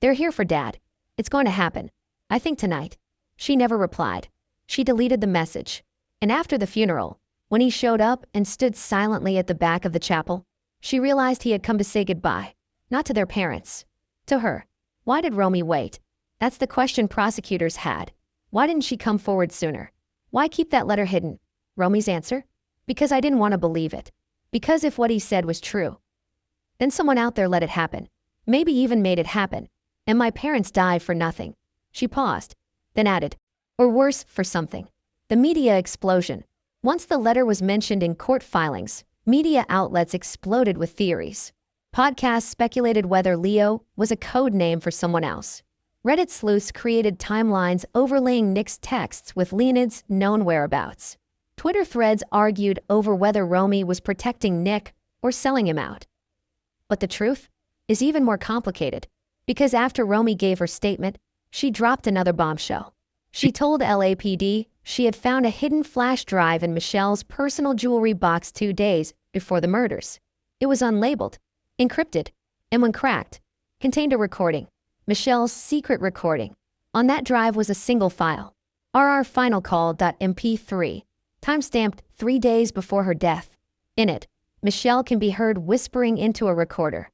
They're here for Dad. It's going to happen. I think tonight." She never replied. She deleted the message. And after the funeral, when he showed up and stood silently at the back of the chapel, she realized he had come to say goodbye. Not to their parents. To her. Why did Romy wait? That's the question prosecutors had. Why didn't she come forward sooner? Why keep that letter hidden? Romy's answer? Because I didn't want to believe it. Because if what he said was true, then someone out there let it happen. Maybe even made it happen. And my parents died for nothing. She paused, then added, or worse, for something. The media explosion. Once the letter was mentioned in court filings, media outlets exploded with theories. Podcasts speculated whether Leo was a code name for someone else. Reddit sleuths created timelines overlaying Nick's texts with Leonid's known whereabouts. Twitter threads argued over whether Romy was protecting Nick or selling him out. But the truth is even more complicated, because after Romy gave her statement, she dropped another bombshell. She told LAPD she had found a hidden flash drive in Michelle's personal jewelry box 2 days before the murders. It was unlabeled, encrypted, and when cracked, contained a recording, Michelle's secret recording. On that drive was a single file, rrfinalcall.mp3, timestamped 3 days before her death. In it, Michelle can be heard whispering into a recorder.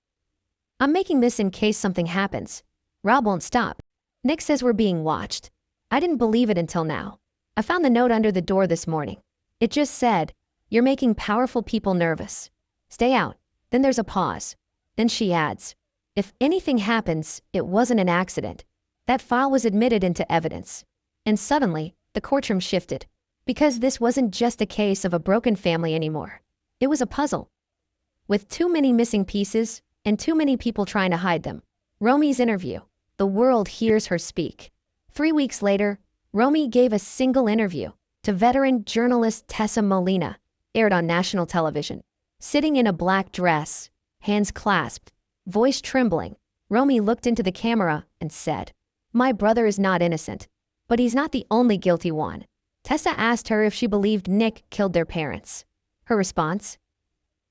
"I'm making this in case something happens. Rob won't stop. Nick says we're being watched. I didn't believe it until now. I found the note under the door this morning. It just said, 'You're making powerful people nervous. Stay out.' Then there's a pause. Then she adds, 'If anything happens, it wasn't an accident.' That file was admitted into evidence. And suddenly, the courtroom shifted. Because this wasn't just a case of a broken family anymore. It was a puzzle. With too many missing pieces and too many people trying to hide them. Romy's interview. The world hears her speak. 3 weeks later, Romy gave a single interview to veteran journalist Tessa Molina, aired on national television. Sitting in a black dress, hands clasped, voice trembling, Romy looked into the camera and said, "My brother is not innocent, but he's not the only guilty one." Tessa asked her if she believed Nick killed their parents. Her response?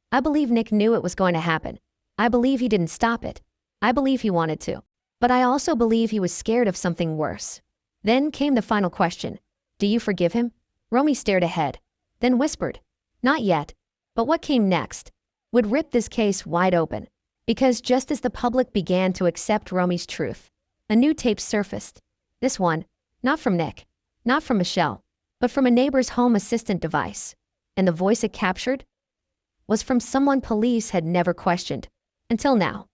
"I believe Nick knew it was going to happen. I believe he didn't stop it. I believe he wanted to. But I also believe he was scared of something worse." Then came the final question. "Do you forgive him?" Romy stared ahead, then whispered, "Not yet." But what came next would rip this case wide open. Because just as the public began to accept Romy's truth, a new tape surfaced. This one, not from Nick, not from Michelle, but from a neighbor's home assistant device. And the voice it captured was from someone police had never questioned. Until now.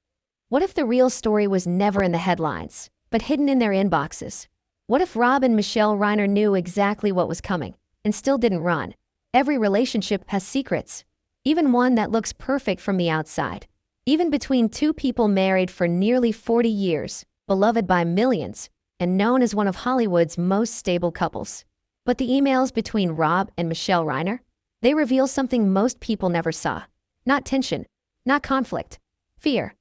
What if the real story was never in the headlines, but hidden in their inboxes? What if Rob and Michelle Reiner knew exactly what was coming and still didn't run? Every relationship has secrets, even one that looks perfect from the outside. Even between two people married for nearly 40 years, beloved by millions, and known as one of Hollywood's most stable couples. But the emails between Rob and Michelle Reiner, they reveal something most people never saw. Not tension, not conflict, fear.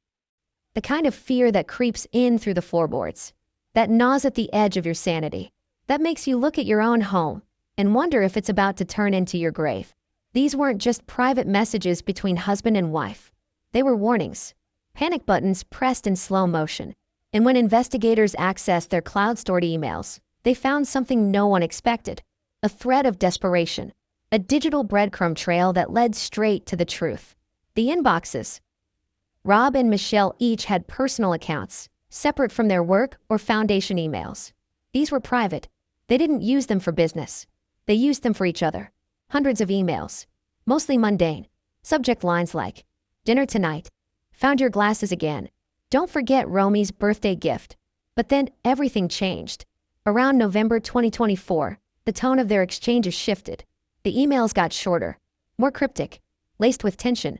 The kind of fear that creeps in through the floorboards, that gnaws at the edge of your sanity, that makes you look at your own home and wonder if it's about to turn into your grave. These weren't just private messages between husband and wife. They were warnings, panic buttons pressed in slow motion. And when investigators accessed their cloud-stored emails, they found something no one expected. A thread of desperation, a digital breadcrumb trail that led straight to the truth. The inboxes. Rob and Michelle each had personal accounts, separate from their work or foundation emails. These were private. They didn't use them for business. They used them for each other. Hundreds of emails, mostly mundane. Subject lines like, "Dinner tonight. Found your glasses again. Don't forget Romy's birthday gift." But then everything changed. Around November 2024, the tone of their exchanges shifted. The emails got shorter, more cryptic, laced with tension.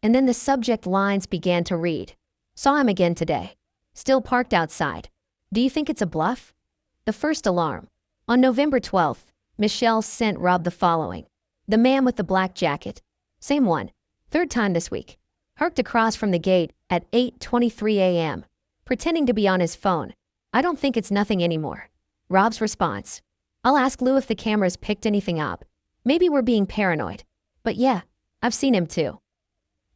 And then the subject lines began to read, "Saw him again today. Still parked outside. Do you think it's a bluff?" The first alarm. On November 12th, Michelle sent Rob the following. "The man with the black jacket. Same one. Third time this week. Parked across from the gate at 8:23 a.m. Pretending to be on his phone. I don't think it's nothing anymore." Rob's response. "I'll ask Lou if the cameras picked anything up. Maybe we're being paranoid. But yeah, I've seen him too."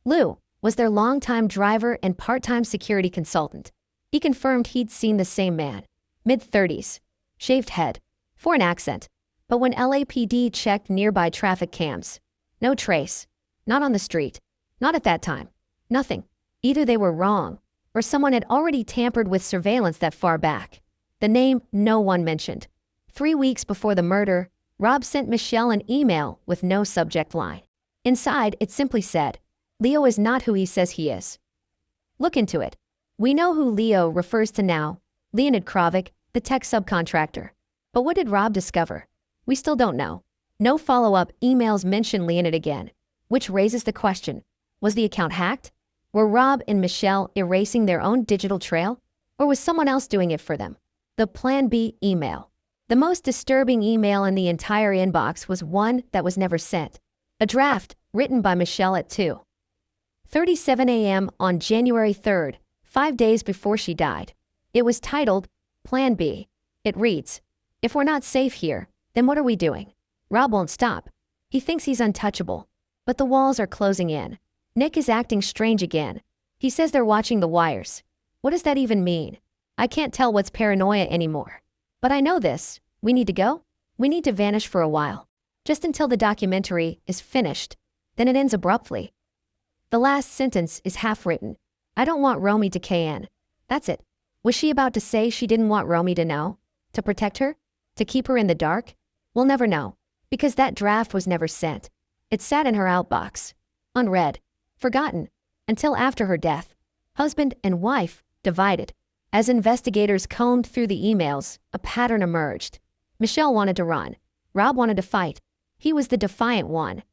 Lou was their longtime driver and part-time security consultant. He confirmed he'd seen the same man. Mid-30s. Shaved head. Foreign accent. But when LAPD checked nearby traffic cams, no trace. Not on the street. Not at that time. Nothing. Either they were wrong, or someone had already tampered with surveillance that far back. The name no one mentioned. 3 weeks before the murder, Rob sent Michelle an email with no subject line. Inside, it simply said, "Leo is not who he says he is. Look into it." We know who Leo refers to now, Leonid Kravik, the tech subcontractor. But what did Rob discover? We still don't know. No follow-up emails mention Leonid again, which raises the question, was the account hacked? Were Rob and Michelle erasing their own digital trail? Or was someone else doing it for them? The Plan B email. The most disturbing email in the entire inbox was one that was never sent. A draft written by Michelle at 2:37 a.m. on January 3rd, 5 days before she died. It was titled, Plan B. It reads, "If we're not safe here, then what are we doing?" Rob won't stop. He thinks he's untouchable. But the walls are closing in. Nick is acting strange again. He says they're watching the wires. What does that even mean? I can't tell what's paranoia anymore. But I know this. We need to go. We need to vanish for a while. Just until the documentary is finished. Then it ends abruptly. The last sentence is half written. I don't want Romy to KN. That's it. Was she about to say she didn't want Romy to know? To protect her? To keep her in the dark? We'll never know. Because that draft was never sent. It sat in her outbox. Unread. Forgotten. Until after her death. Husband and wife divided. As investigators combed through the emails, a pattern emerged. Michelle wanted to run. Rob wanted to fight. He was the defiant one.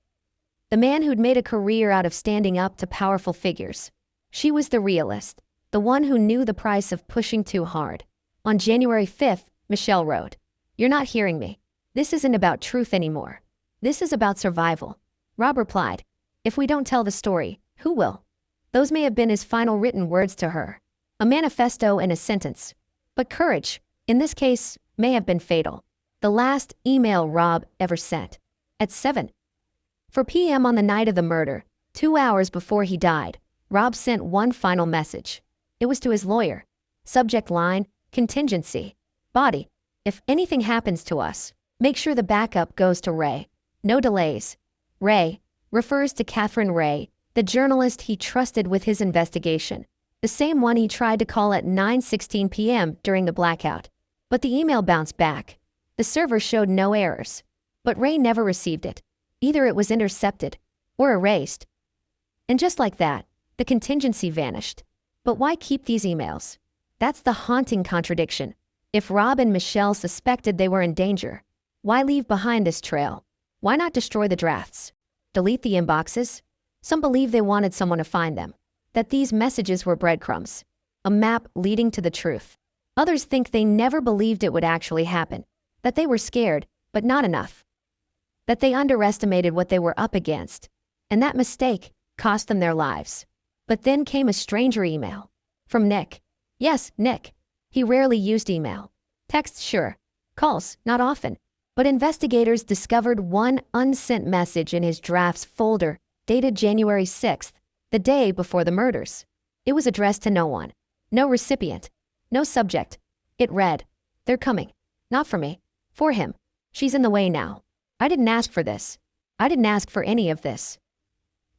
The man who'd made a career out of standing up to powerful figures. She was the realist. The one who knew the price of pushing too hard. On January 5th, Michelle wrote, "You're not hearing me. This isn't about truth anymore. This is about survival." Rob replied, "If we don't tell the story, who will?" Those may have been his final written words to her. A manifesto in a sentence. But courage, in this case, may have been fatal. The last email Rob ever sent. At 7:04 p.m. on the night of the murder, 2 hours before he died, Rob sent one final message. It was to his lawyer. Subject line, contingency. Body, if anything happens to us, make sure the backup goes to Ray. No delays. Ray refers to Catherine Ray, the journalist he trusted with his investigation. The same one he tried to call at 9:16 p.m. during the blackout. But the email bounced back. The server showed no errors. But Ray never received it. Either it was intercepted or erased. And just like that, the contingency vanished. But why keep these emails? That's the haunting contradiction. If Rob and Michelle suspected they were in danger, why leave behind this trail? Why not destroy the drafts? Delete the inboxes? Some believe they wanted someone to find them. That these messages were breadcrumbs. A map leading to the truth. Others think they never believed it would actually happen. That they were scared, but not enough. That they underestimated what they were up against. And that mistake cost them their lives. But then came a stranger email. From Nick. Yes, Nick. He rarely used email. Texts, sure. Calls, not often. But investigators discovered one unsent message in his drafts folder, dated January 6th, the day before the murders. It was addressed to no one. No recipient. No subject. It read, "They're coming. Not for me. For him. She's in the way now. I didn't ask for this. I didn't ask for any of this."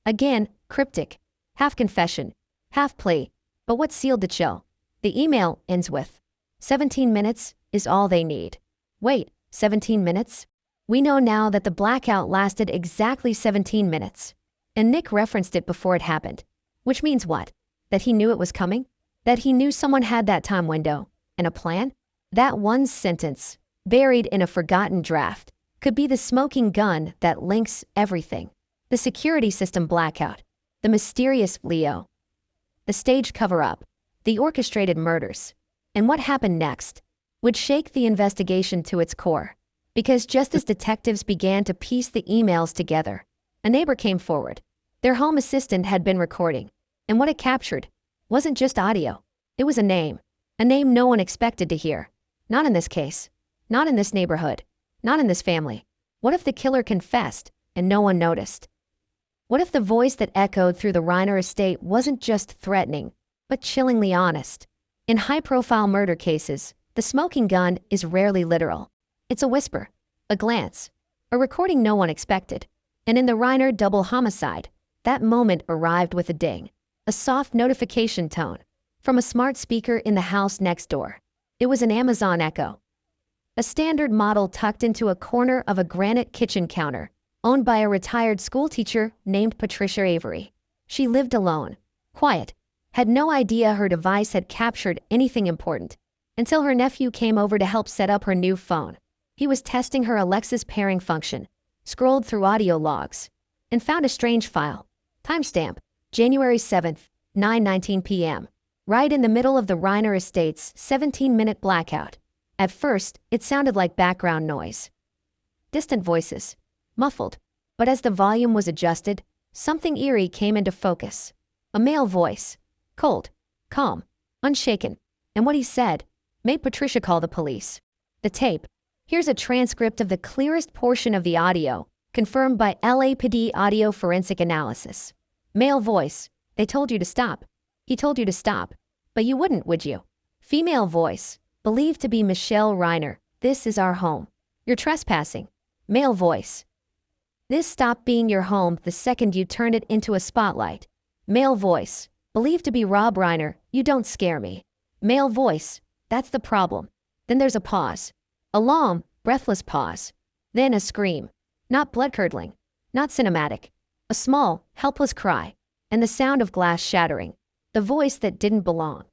Again, cryptic. Half confession. Half plea. But what sealed the chill? The email ends with, 17 minutes is all they need. Wait, 17 minutes? We know now that the blackout lasted exactly 17 minutes. And Nick referenced it before it happened. Which means what? That he knew it was coming? That he knew someone had that time window? And a plan? That one sentence, buried in a forgotten draft, could be the smoking gun that links everything. The security system blackout. The mysterious Leo. The stage cover-up. The orchestrated murders. And what happened next would shake the investigation to its core. Because just as detectives began to piece the emails together, a neighbor came forward. Their home assistant had been recording, and what it captured wasn't just audio. It was a name no one expected to hear. Not in this case. Not in this neighborhood. Not in this family. What if the killer confessed, and no one noticed? What if the voice that echoed through the Reiner estate wasn't just threatening, but chillingly honest? In high-profile murder cases, the smoking gun is rarely literal. It's a whisper, a glance, a recording no one expected. And in the Reiner double homicide, that moment arrived with a ding, a soft notification tone, from a smart speaker in the house next door. It was an Amazon Echo. A standard model tucked into a corner of a granite kitchen counter, owned by a retired schoolteacher named Patricia Avery. She lived alone, quiet, had no idea her device had captured anything important, until her nephew came over to help set up her new phone. He was testing her Alexa's pairing function, scrolled through audio logs, and found a strange file. Timestamp, January 7th, 9:19 p.m. Right in the middle of the Reiner estate's 17-minute blackout. At first, it sounded like background noise. Distant voices. Muffled. But as the volume was adjusted, something eerie came into focus. A male voice. Cold. Calm. Unshaken. And what he said made Patricia call the police. The tape. Here's a transcript of the clearest portion of the audio, confirmed by LAPD audio forensic analysis. Male voice. They told you to stop. He told you to stop. But you wouldn't, would you? Female voice. Believed to be Michelle Reiner. This is our home. You're trespassing. Male voice. This stopped being your home the second you turned it into a spotlight. Male voice. Believed to be Rob Reiner. You don't scare me. Male voice. That's the problem. Then there's a pause. A long, breathless pause. Then a scream. Not blood-curdling. Not cinematic. A small, helpless cry. And the sound of glass shattering. The voice that didn't belong.